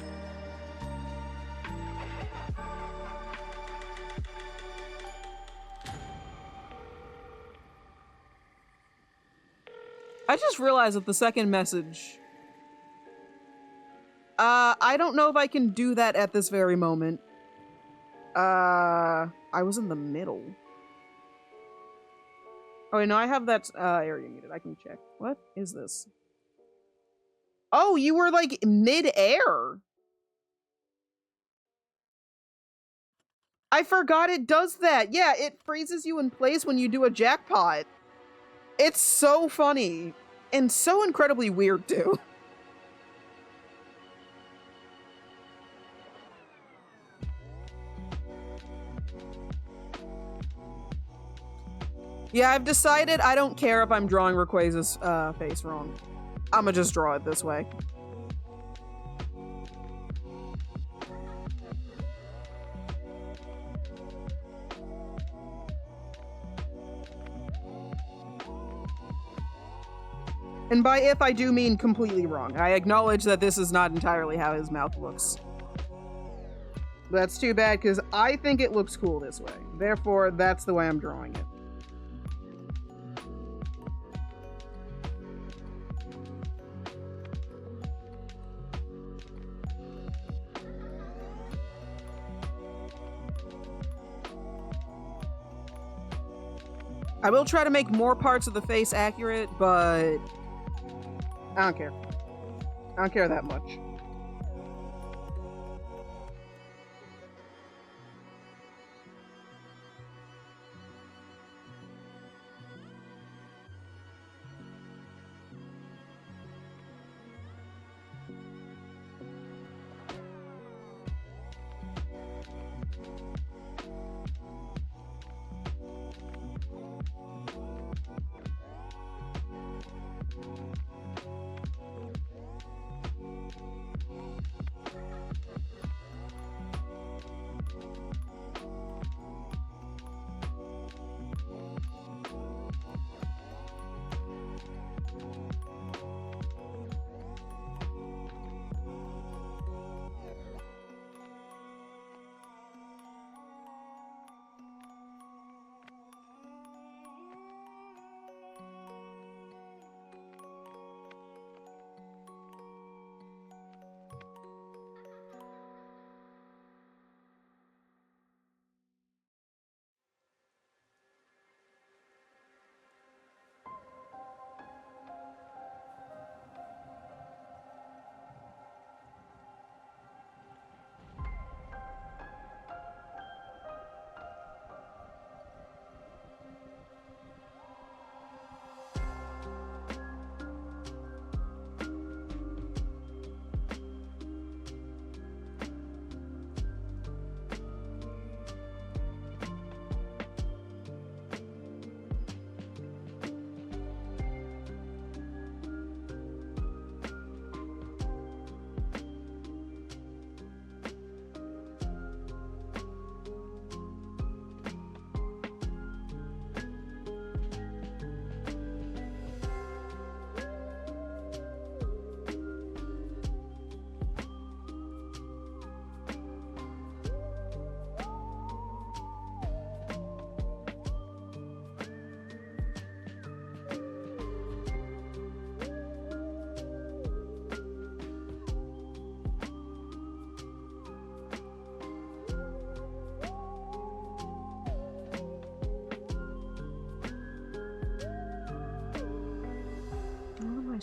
A: I just realized that the second message. I don't know if I can do that at this very moment. I was in the middle. Oh, wait, no, I have that area muted. I can check. What is this? Oh, you were like mid-air. I forgot it does that. Yeah, it freezes you in place when you do a jackpot. It's so funny. And so incredibly weird, too. Yeah, I've decided I don't care if I'm drawing Rayquaza's face wrong. I'ma just draw it this way. And by if, I do mean completely wrong. I acknowledge that this is not entirely how his mouth looks. That's too bad, because I think it looks cool this way. Therefore, that's the way I'm drawing it. I will try to make more parts of the face accurate, but I don't care. I don't care that much.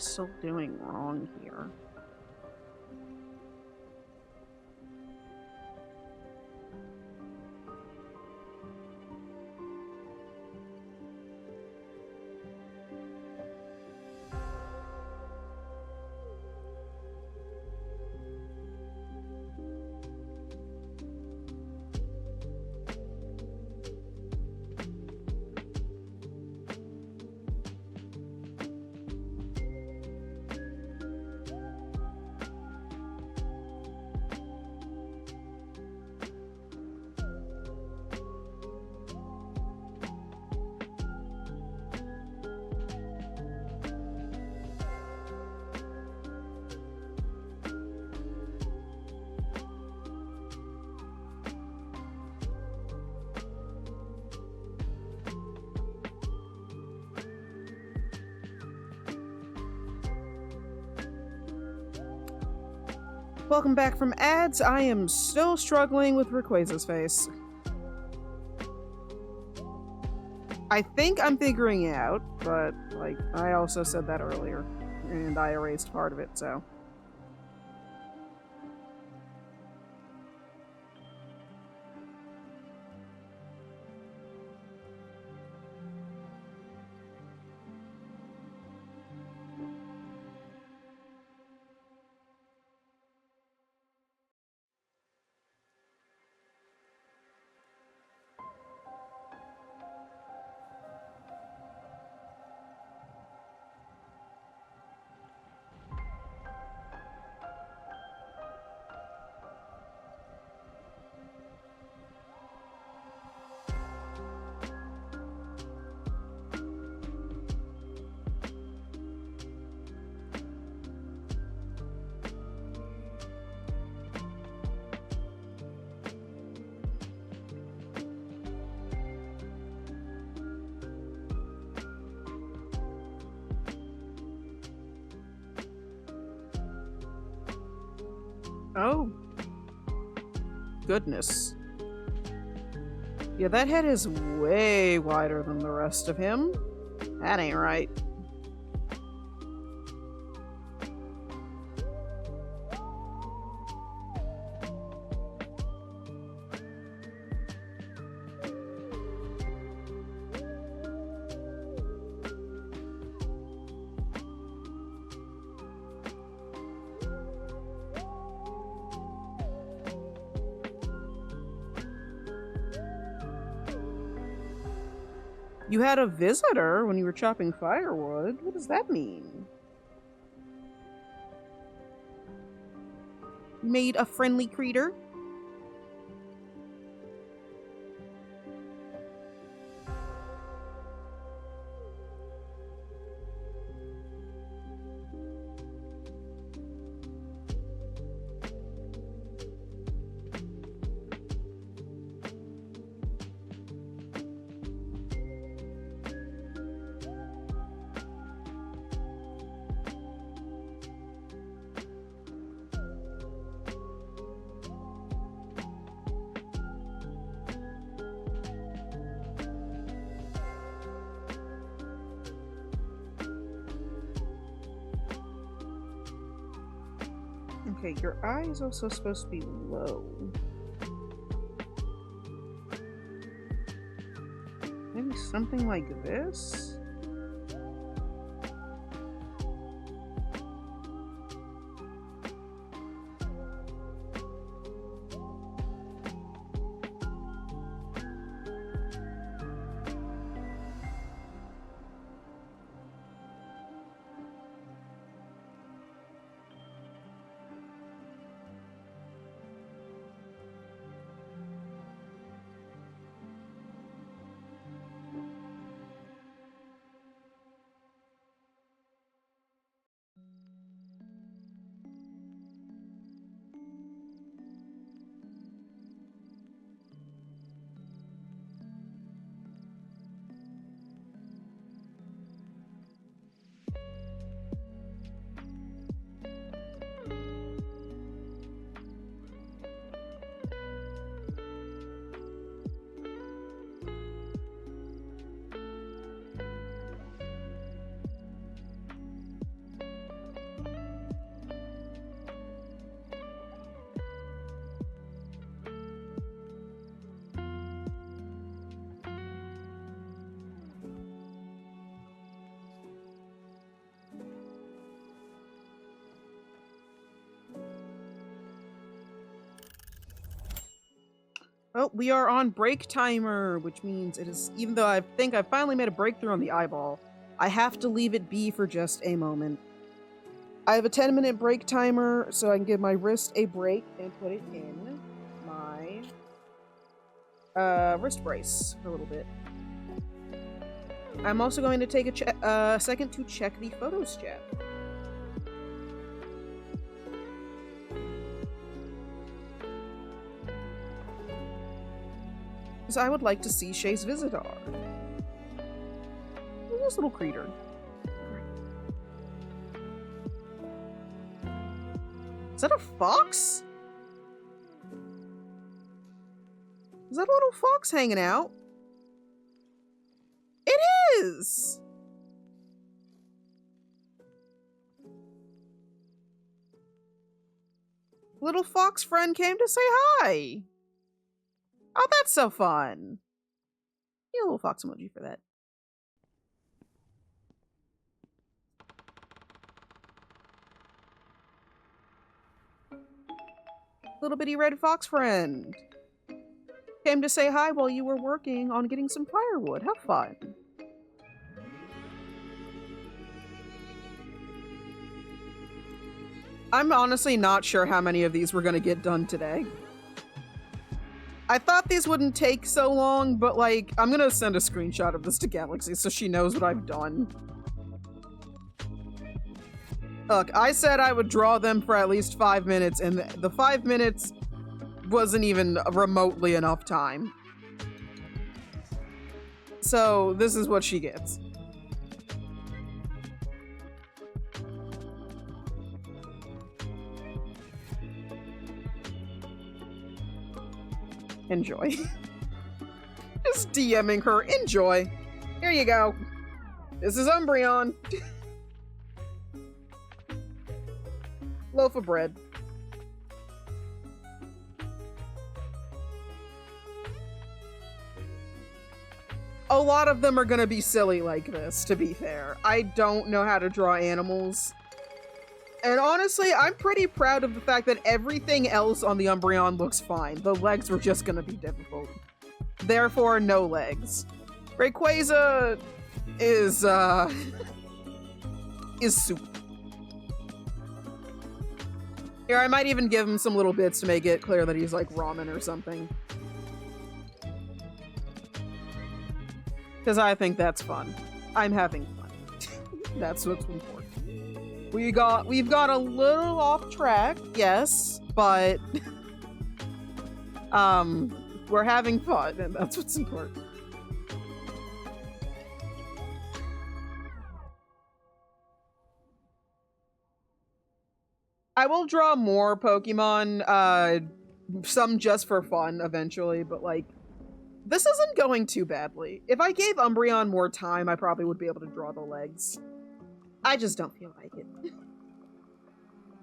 A: still doing wrong here? Welcome back from ads. I am still struggling with Rayquaza's face. I think I'm figuring it out, but, like, I also said that earlier, and I erased part of it, so... Oh. Goodness. Yeah, that head is way wider than the rest of him. That ain't right. You had a visitor when you were chopping firewood? What does that mean? You made a friendly creature? Okay, your eye is also supposed to be low. Maybe something like this? Oh, we are on break timer, which means it is, even though I think I finally made a breakthrough on the eyeball, I have to leave it be for just a moment. I have a 10-minute break timer, so I can give my wrist a break and put it in my wrist brace for a little bit. I'm also going to take a second to check the photos chat. Because I would like to see Shay's Visitor. This little creature. Is that a fox? Is that a little fox hanging out? It is! Little fox friend came to say hi. Oh, that's so fun. Yeah, a little fox emoji for that. Little bitty red fox friend came to say hi while you were working on getting some firewood. Have fun. I'm honestly not sure how many of these we're gonna get done today. I thought these wouldn't take so long, but like, I'm gonna send a screenshot of this to Galaxy so she knows what I've done. Look, I said I would draw them for at least 5 minutes, and the 5 minutes wasn't even remotely enough time. So, this is what she gets. Enjoy. Just DMing her. Enjoy. Here you go. This is Umbreon. Loaf of bread. A lot of them are gonna be silly like this, to be fair. I don't know how to draw animals. And honestly, I'm pretty proud of the fact that everything else on the Umbreon looks fine. The legs were just gonna be difficult. Therefore, no legs. Rayquaza is soup. Here, I might even give him some little bits to make it clear that he's like ramen or something. Because I think that's fun. I'm having fun. That's what's important. We've got a little off track, yes, but we're having fun, and that's what's important. I will draw more Pokemon, some just for fun eventually, but like, this isn't going too badly. If I gave Umbreon more time, I probably would be able to draw the legs. I just don't feel like it.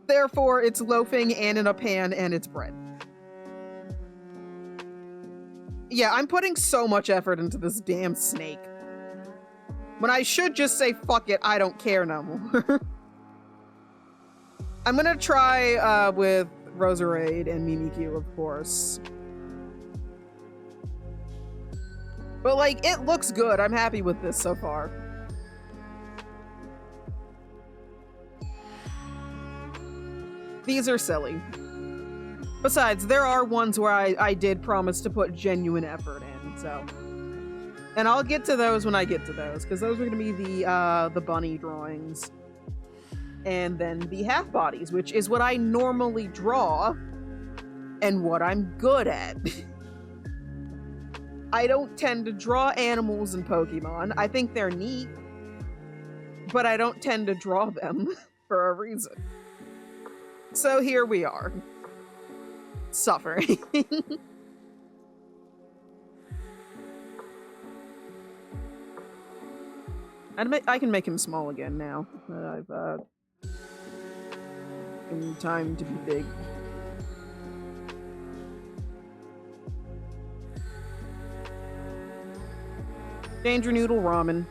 A: Therefore, it's loafing and in a pan and it's bread. Yeah, I'm putting so much effort into this damn snake. When I should just say, fuck it, I don't care no more. I'm gonna try with Roserade and Mimikyu, of course. But like, it looks good. I'm happy with this so far. These are silly. Besides, there are ones where I did promise to put genuine effort in, so. And I'll get to those when I get to those, because those are going to be the bunny drawings. And then the half bodies, which is what I normally draw, and what I'm good at. I don't tend to draw animals in Pokemon. I think they're neat, but I don't tend to draw them for a reason. So here we are. Suffering. I can make him small again now that I've given time to be big. Danger Noodle Ramen.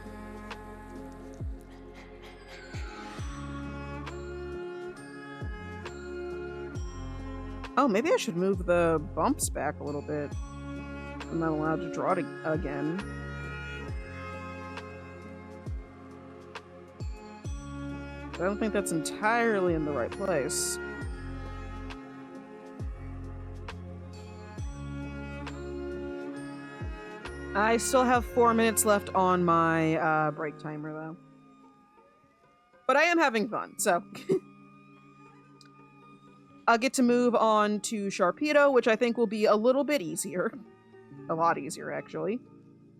A: Oh, maybe I should move the bumps back a little bit. I'm not allowed to draw it again. I don't think that's entirely in the right place. I still have 4 minutes left on my break timer, though. But I am having fun, so... I'll get to move on to Sharpedo, which I think will be a little bit easier. A lot easier, actually.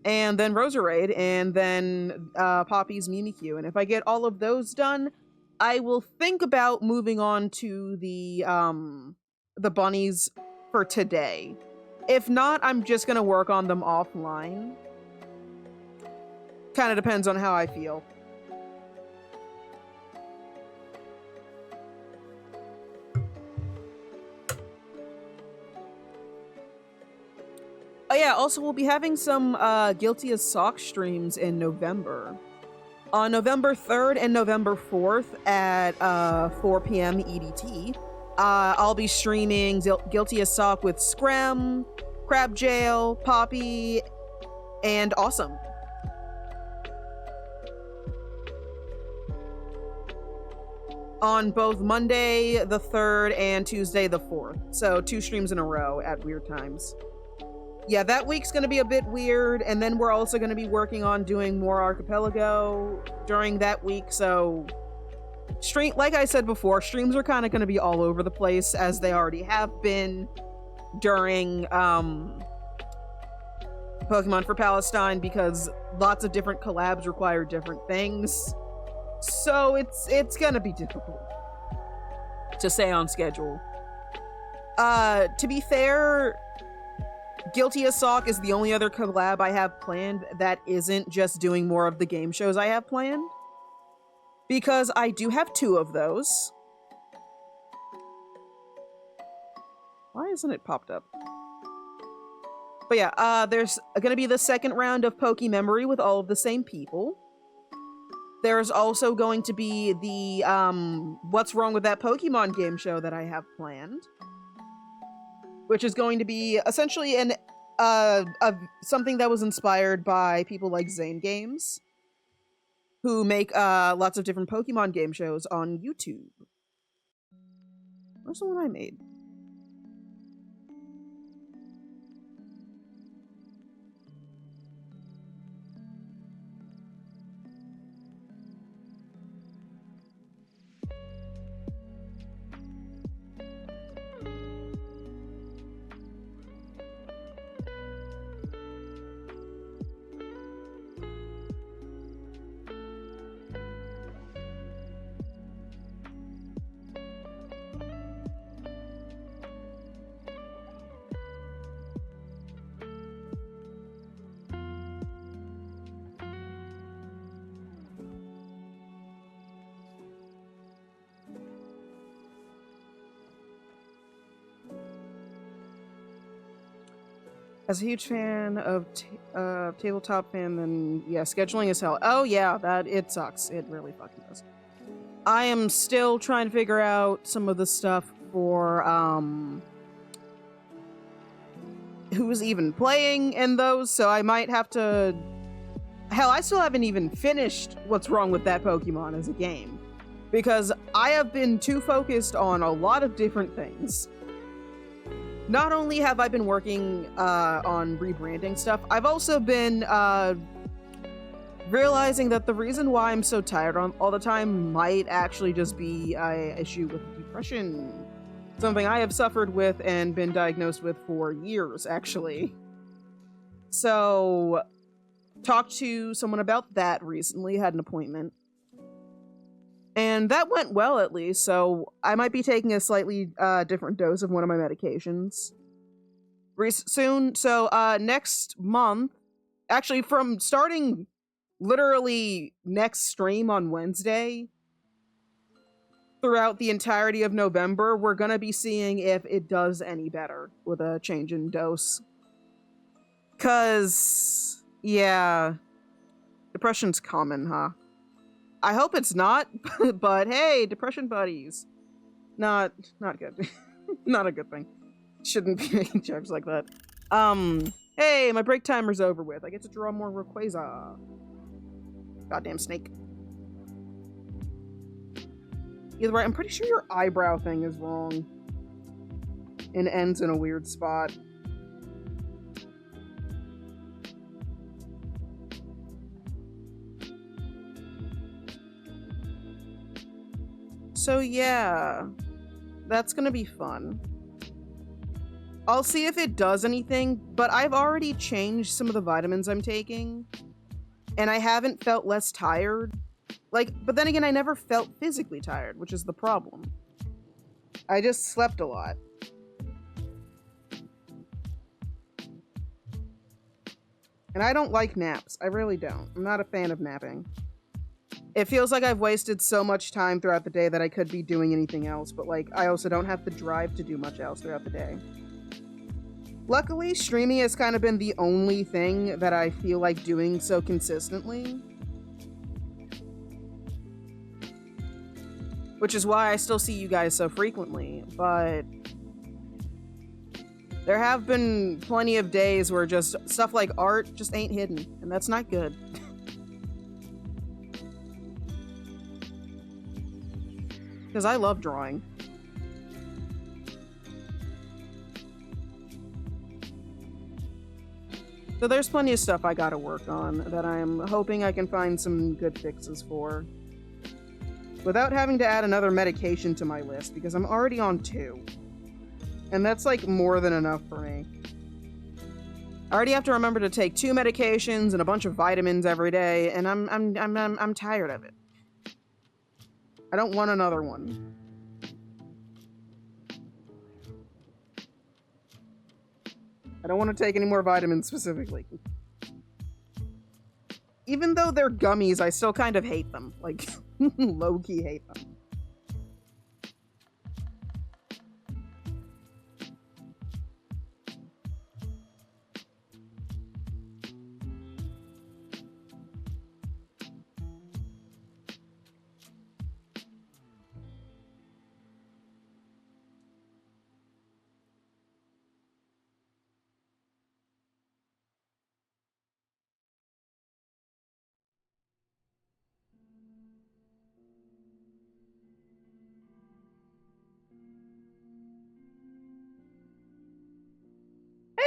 A: And then Roserade, and then Poppy's Mimikyu. And if I get all of those done, I will think about moving on to the bunnies for today. If not, I'm just gonna work on them offline. Kind of depends on how I feel. Oh yeah, also we'll be having some Guilty as Sock streams in November. On November 3rd and November 4th at 4 p.m. EDT, I'll be streaming Guilty as Sock with Screm, Crab Jail, Poppy, and Awesome. On both Monday the 3rd and Tuesday the 4th. So 2 streams in a row at weird times. Yeah, that week's gonna be a bit weird, and then we're also gonna be working on doing more Archipelago during that week, so... like I said before, streams are kind of gonna be all over the place, as they already have been during, Pokemon for Palestine, because lots of different collabs require different things. So it's gonna be difficult to stay on schedule. To be fair... Guilty as Sock is the only other collab I have planned that isn't just doing more of the game shows I have planned. Because I do have 2 of those. Why isn't it popped up? But yeah, there's gonna be the second round of Poke Memory with all of the same people. There's also going to be the, What's Wrong with That Pokemon game show that I have planned. Which is going to be essentially something that was inspired by people like Zane Games, who make lots of different Pokemon game shows on YouTube. Where's the one I made? As a huge fan of tabletop fan, then yeah, scheduling is hell. Oh yeah, it sucks. It really fucking does. I am still trying to figure out some of the stuff for who's even playing in those, so I might have to... Hell, I still haven't even finished What's Wrong with That Pokemon as a game, because I have been too focused on a lot of different things. Not only have I been working on rebranding stuff, I've also been realizing that the reason why I'm so tired all the time might actually just be an issue with depression. Something I have suffered with and been diagnosed with for years, actually. So, talked to someone about that recently, had an appointment. And that went well, at least, so I might be taking a slightly different dose of one of my medications soon. So next month, actually from starting literally next stream on Wednesday, throughout the entirety of November, we're gonna be seeing if it does any better with a change in dose. 'Cause, yeah, depression's common, huh? I hope it's not, but hey, depression buddies. Not good. Not a good thing. Shouldn't be making jokes like that. Hey, my break timer's over with. I get to draw more Rayquaza. Goddamn snake. Either way, I'm pretty sure your eyebrow thing is wrong. And ends in a weird spot. So yeah, that's gonna be fun. I'll see if it does anything, but I've already changed some of the vitamins I'm taking, and I haven't felt less tired. Like, but then again, I never felt physically tired, which is the problem. I just slept a lot. And I don't like naps. I really don't. I'm not a fan of napping. It feels like I've wasted so much time throughout the day that I could be doing anything else, but like, I also don't have the drive to do much else throughout the day. Luckily, streaming has kind of been the only thing that I feel like doing so consistently. Which is why I still see you guys so frequently, but there have been plenty of days where just stuff like art just ain't hidden, and that's not good. Because I love drawing. So there's plenty of stuff I gotta work on that I'm hoping I can find some good fixes for. Without having to add another medication to my list, because I'm already on 2. And that's like more than enough for me. I already have to remember to take 2 medications and a bunch of vitamins every day, and I'm tired of it. I don't want another one. I don't want to take any more vitamins specifically. Even though they're gummies, I still kind of hate them. Like, low-key hate them.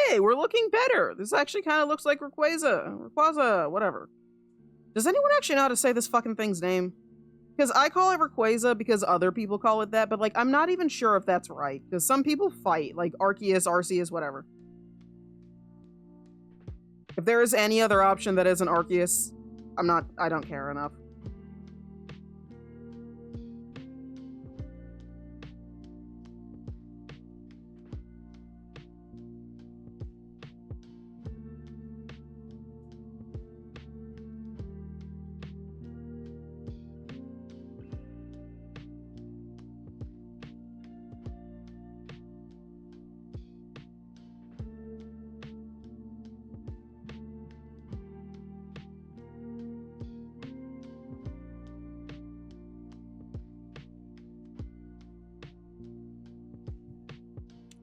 A: Hey, we're looking better. This actually kind of looks like Rayquaza, whatever. Does anyone actually know how to say this fucking thing's name? Because I call it Rayquaza because other people call it that, but like, I'm not even sure if that's right. Because some people fight, like Arceus, Arceus, whatever. If there is any other option that isn't Arceus, I don't care enough.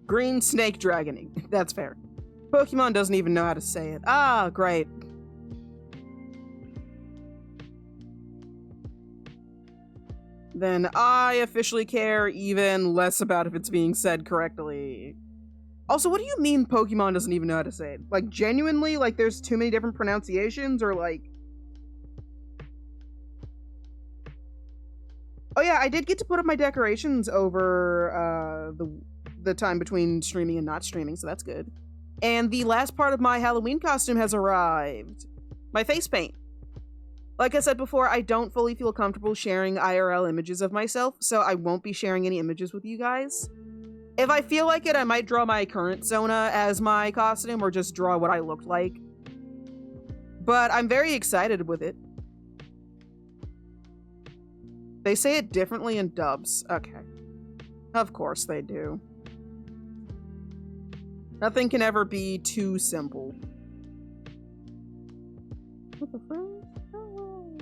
A: Green snake dragoning. That's fair. Pokemon doesn't even know how to say it. Ah, great. Then I officially care even less about if it's being said correctly. Also, what do you mean Pokemon doesn't even know how to say it? Like, genuinely, like, there's too many different pronunciations, or like... Oh yeah, I did get to put up my decorations over, the time between streaming and not streaming, so that's good. And the last part of my Halloween costume has arrived. My face paint. Like I said before, I don't fully feel comfortable sharing IRL images of myself, so I won't be sharing any images with you guys. If I feel like it, I might draw my current Zona as my costume, or just draw what I looked like. But I'm very excited with it. They say it differently in dubs. Okay. Of course they do. Nothing can ever be too simple. What the fuck? Oh.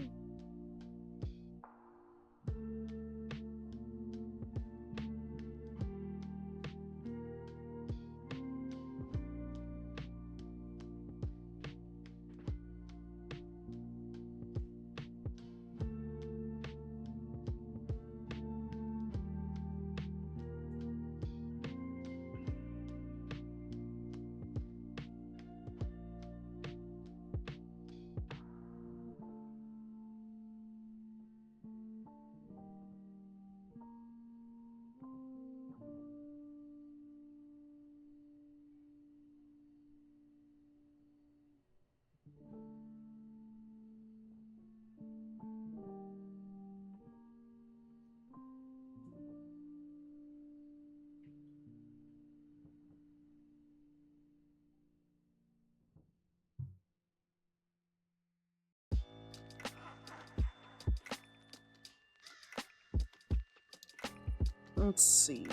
A: Let's see.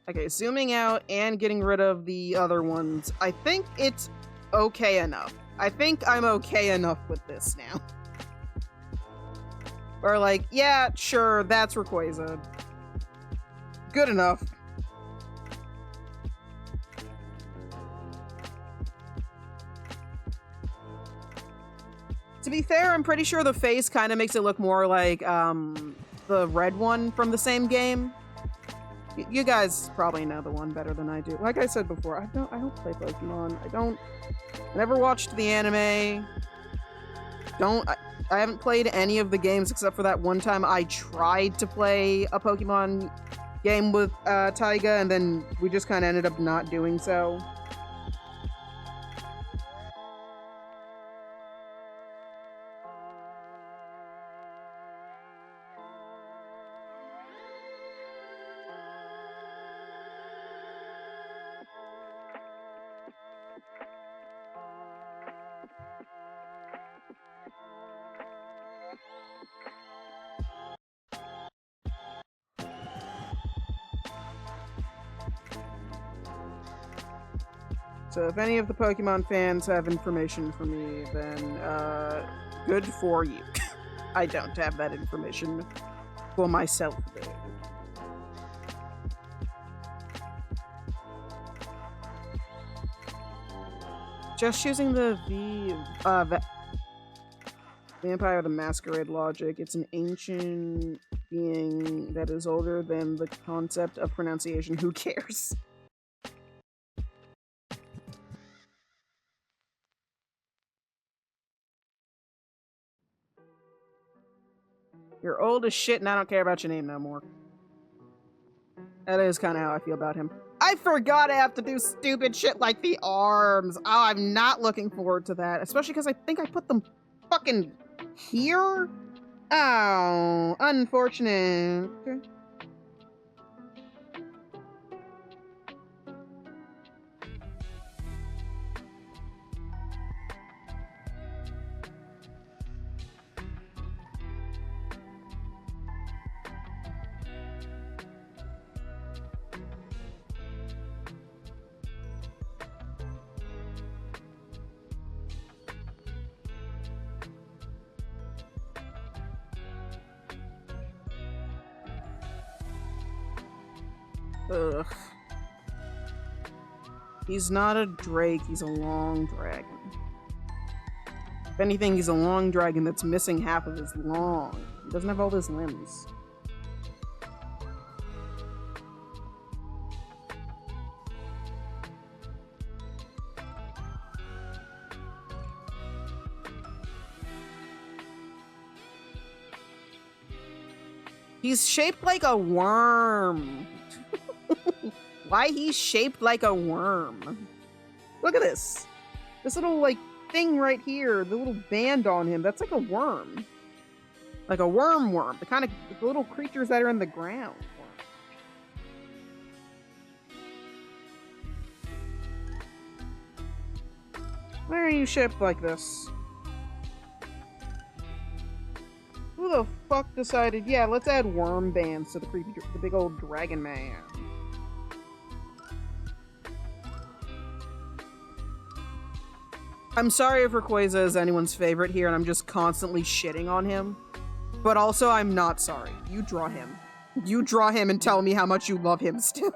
A: Okay, zooming out and getting rid of the other ones. I think it's okay enough. I think I'm okay enough with this now. Or like, yeah, sure, that's Rayquaza. Good enough. To be fair, I'm pretty sure the face kind of makes it look more like the red one from the same game. You guys probably know the one better than I do. Like I said before, I don't play Pokemon. I never watched the anime. I haven't played any of the games except for that one time I tried to play a Pokemon game with Taiga, and then we just kind of ended up not doing so. So if any of the Pokemon fans have information for me, then good for you. I don't have that information for myself, though. Just using the Vampire the Masquerade logic, it's an ancient being that is older than the concept of pronunciation. Who cares? You're old as shit and I don't care about your name no more. That is kind of how I feel about him. I forgot I have to do stupid shit like the arms. Oh, I'm not looking forward to that. Especially because I think I put them fucking here? Oh, unfortunate. Okay. Ugh. He's not a drake, he's a long dragon. If anything, he's a long dragon that's missing half of his long. He doesn't have all his limbs. He's shaped like a worm. Why he's shaped like a worm? Look at this. This little, like, thing right here, the little band on him, that's like a worm. Like a worm. The little creatures that are in the ground. Why are you shaped like this? Who the fuck decided, yeah, let's add worm bands to the big old dragon man? I'm sorry if Rayquaza is anyone's favorite here and I'm just constantly shitting on him. But also, I'm not sorry. You draw him. You draw him and tell me how much you love him still.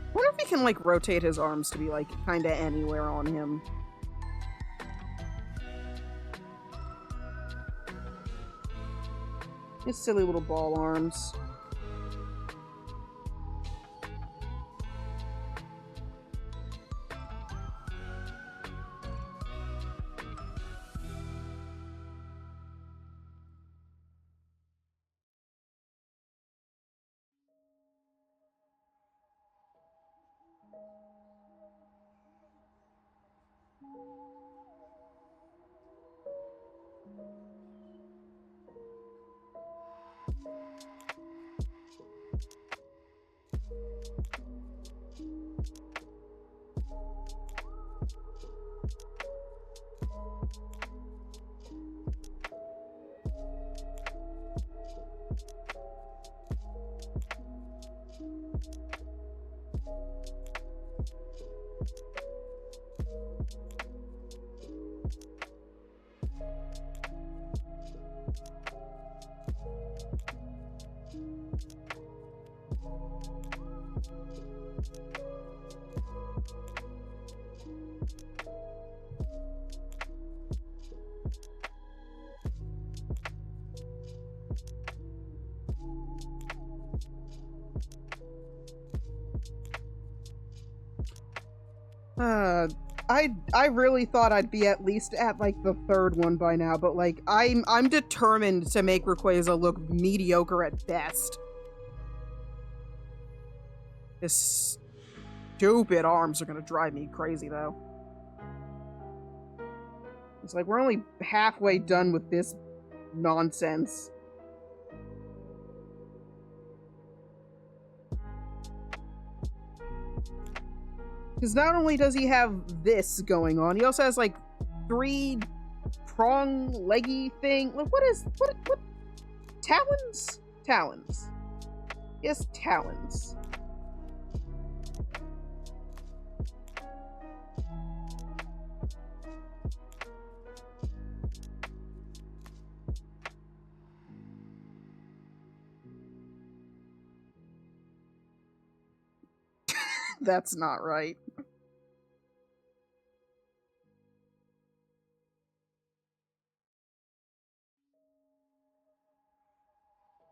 A: I wonder if he can, like, rotate his arms to be, like, kinda anywhere on him. His silly little ball arms. I really thought I'd be at least at like the third one by now, but like I'm determined to make Rayquaza look mediocre at best. His stupid arms are gonna drive me crazy though. It's like we're only halfway done with this nonsense. Because not only does he have this going on, he also has like 3 prong leggy thing. Like what talons? Talons. Yes, talons. That's not right.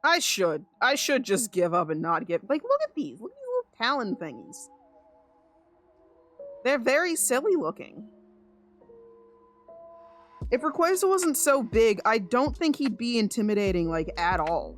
A: I should just give up and not give. Like, look at these. Look at these little talon thingies. They're very silly looking. If Rayquaza wasn't so big, I don't think he'd be intimidating, like, at all.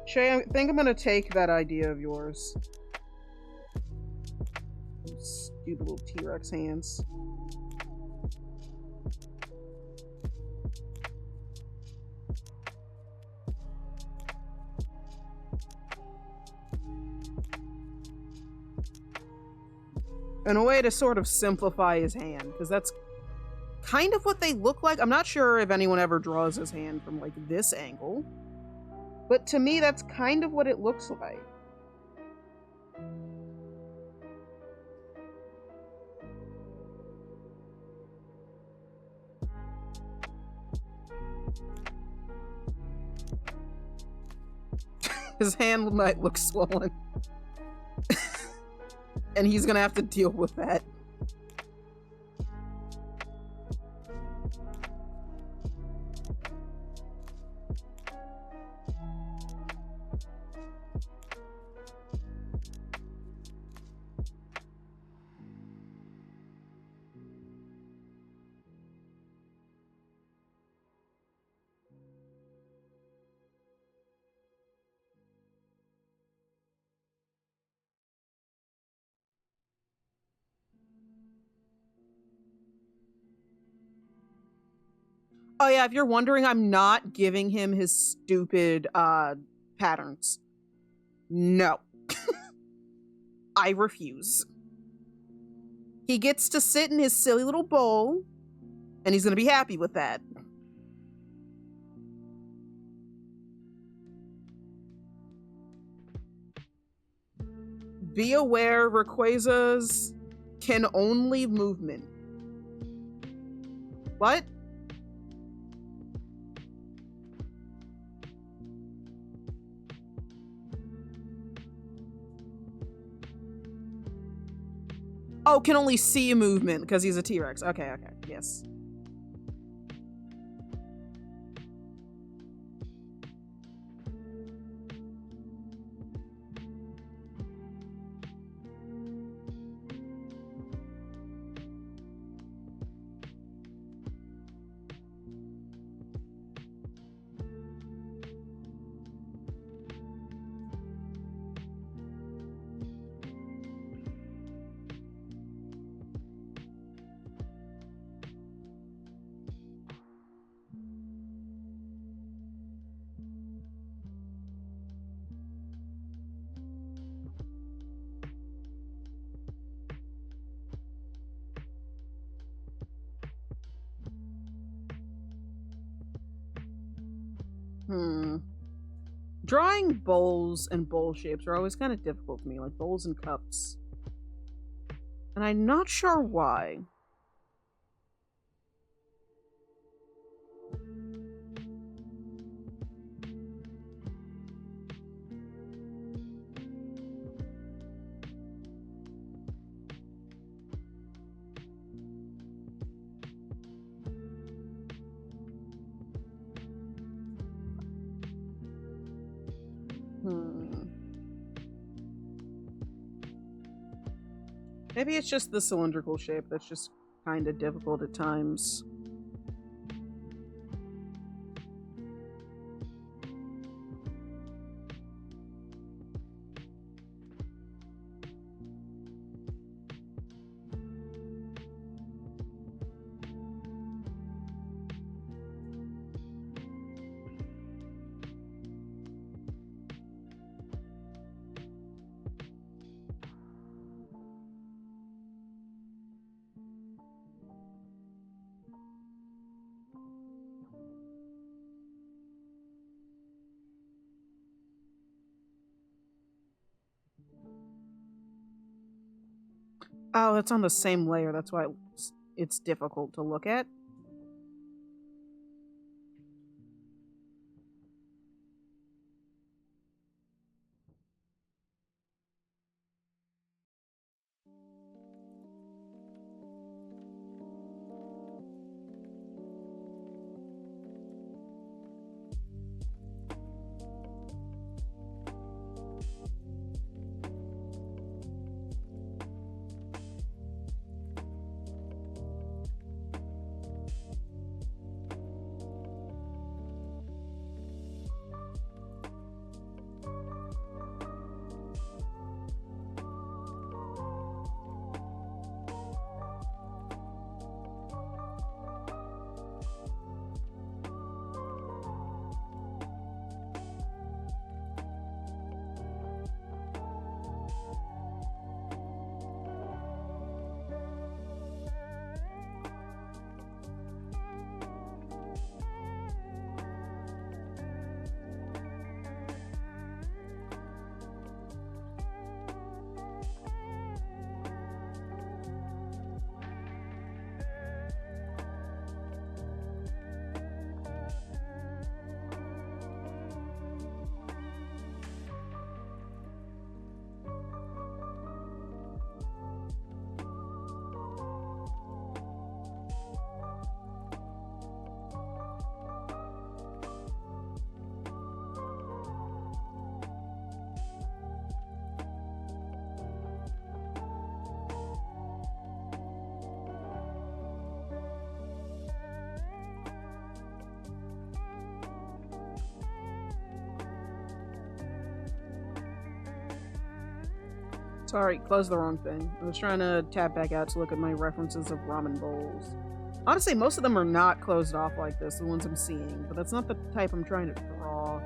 A: Shay, I think I'm gonna take that idea of yours. Stupid little T-Rex hands. And a way to sort of simplify his hand, because that's kind of what they look like. I'm not sure if anyone ever draws his hand from, like, this angle. But to me, that's kind of what it looks like. His hand might look swollen. And he's gonna have to deal with that. Oh yeah, if you're wondering, I'm not giving him his stupid patterns. No. I refuse. He gets to sit in his silly little bowl, and he's gonna be happy with that. Be aware, Rayquazas can only movement. What? Oh, can only see movement because he's a T-Rex. Okay, okay, yes. Drawing bowls and bowl shapes are always kind of difficult to me, like bowls and cups. And I'm not sure why. Maybe it's just the cylindrical shape that's just kind of difficult at times. Oh, it's on the same layer. That's why it's difficult to look at. Sorry, closed the wrong thing. I was trying to tap back out to look at my references of ramen bowls. Honestly, most of them are not closed off like this, the ones I'm seeing, but that's not the type I'm trying to draw.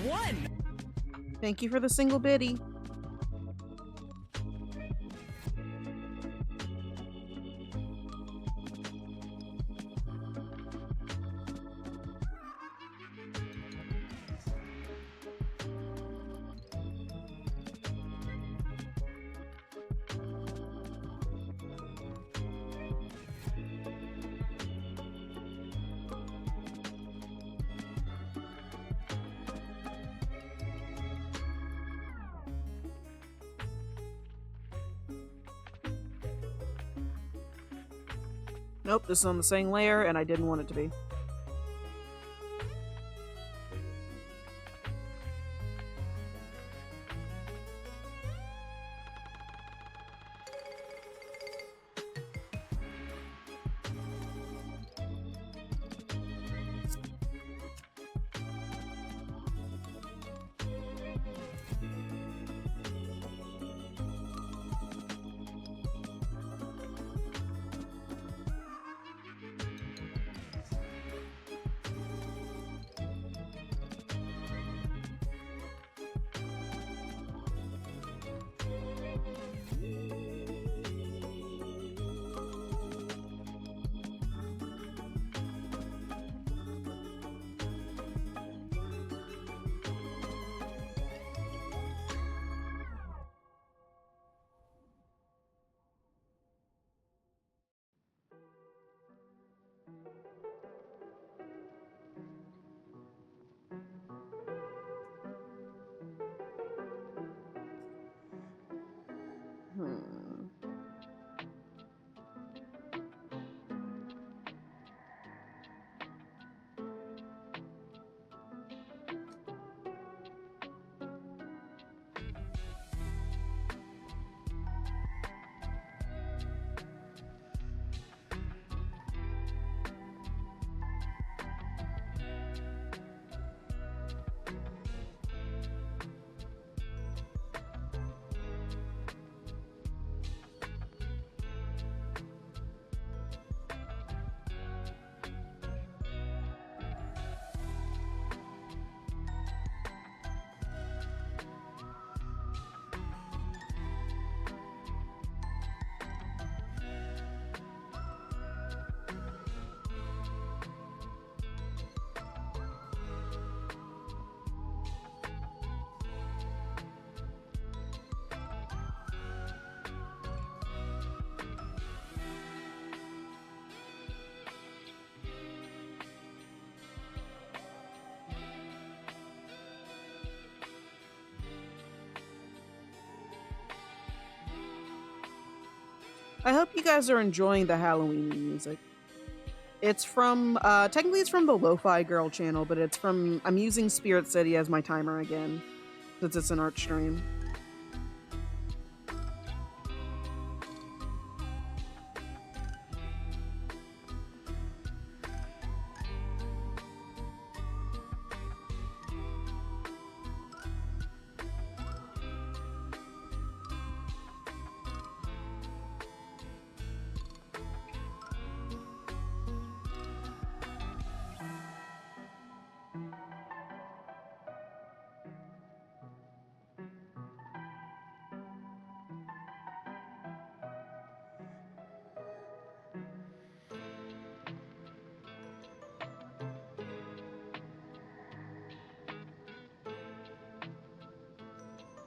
C: won!
A: Thank you for the single biddy. Nope, this is on the same layer, and I didn't want it to be. I hope you guys are enjoying the Halloween music. It's from, technically it's from the Lo-Fi Girl channel, but it's from, I'm using Spirit City as my timer again, since it's an art stream.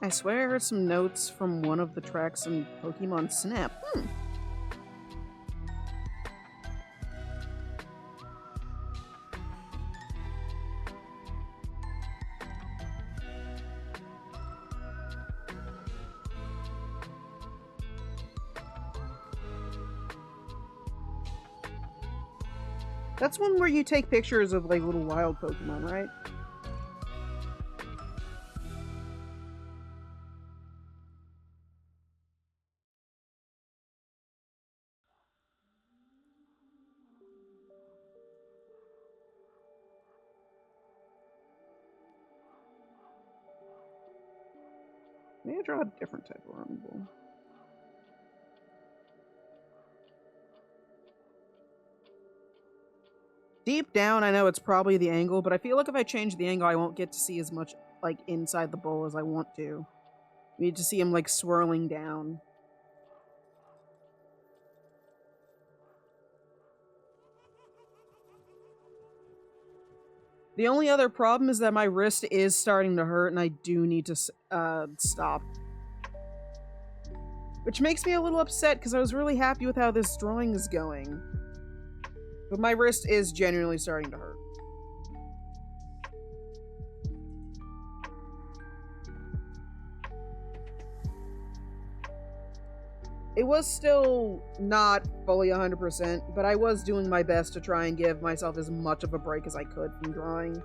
A: I swear I heard some notes from one of the tracks in Pokemon Snap. That's one where you take pictures of like little wild Pokemon, right? Maybe I draw a different type of rumble. Deep down, I know it's probably the angle, but I feel like if I change the angle, I won't get to see as much, like, inside the bowl as I want to. I need to see him, like, swirling down. The only other problem is that my wrist is starting to hurt, and I do need to stop. Which makes me a little upset, because I was really happy with how this drawing is going. But my wrist is genuinely starting to hurt. It was still not fully 100%, but I was doing my best to try and give myself as much of a break as I could from drawing.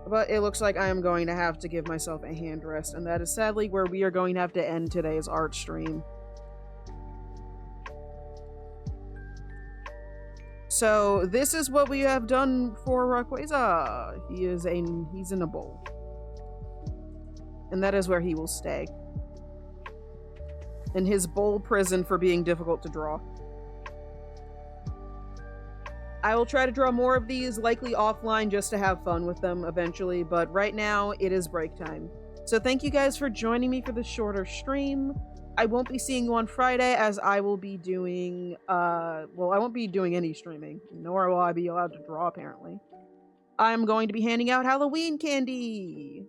A: But it looks like I am going to have to give myself a hand rest, and that is sadly where we are going to have to end today's art stream. So this is what we have done for Rayquaza. He's in a bowl. And that is where he will stay. In his bowl prison for being difficult to draw. I will try to draw more of these, likely offline, just to have fun with them eventually, but right now it is break time. So thank you guys for joining me for this shorter stream. I won't be seeing you on Friday, as I will be doing, well, I won't be doing any streaming, nor will I be allowed to draw, apparently. I'm going to be handing out Halloween candy,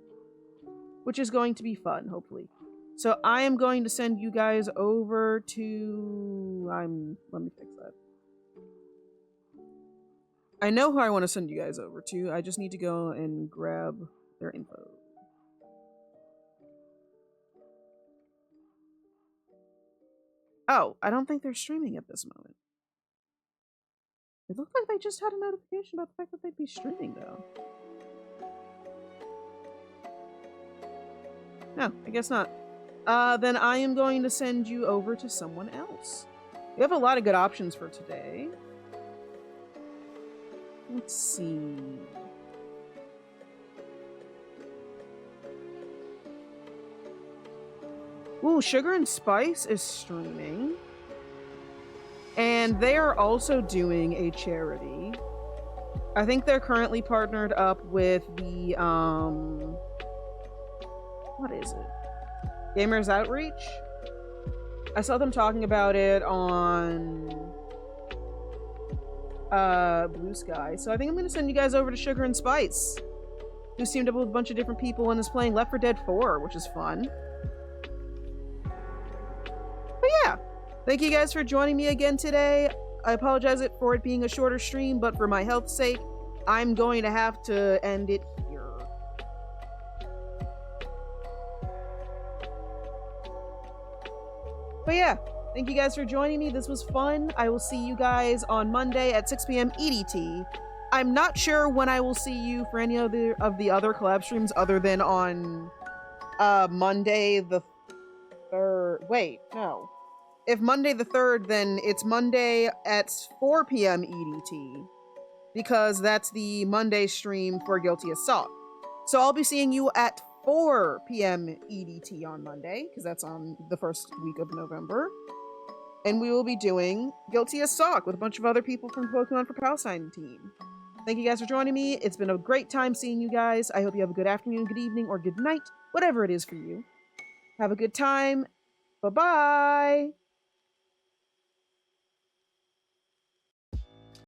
A: which is going to be fun, hopefully. So I am going to send you guys over to... let me fix that. I know who I want to send you guys over to. I just need to go and grab their info. Oh, I don't think they're streaming at this moment. It looked like they just had a notification about the fact that they'd be streaming, though. No, I guess not. Then I am going to send you over to someone else. We have a lot of good options for today. Let's see. Ooh, Sugar and Spice is streaming. And they are also doing a charity. I think they're currently partnered up with the, what is it? Gamers Outreach? I saw them talking about it on Blue Sky. So I think I'm going to send you guys over to Sugar and Spice, who teamed up with a bunch of different people and is playing Left 4 Dead 4, which is fun. But yeah, thank you guys for joining me again today. I apologize for it being a shorter stream, but for my health's sake, I'm going to have to end it here. But yeah, thank you guys for joining me. This was fun. I will see you guys on Monday at 6 p.m. EDT. I'm not sure when I will see you for any of the other collab streams other than on Monday the 3rd. Wait, no. If Monday the 3rd, then it's Monday at 4 p.m. EDT, because that's the Monday stream for Guilty as Salt. So I'll be seeing you at 4 p.m. EDT on Monday, because that's on the first week of November. And we will be doing Guilty as Sock with a bunch of other people from Pokemon for Palestine team. Thank you guys for joining me. It's been a great time seeing you guys. I hope you have a good afternoon, good evening, or good night, whatever it is for you. Have a good time. Bye-bye!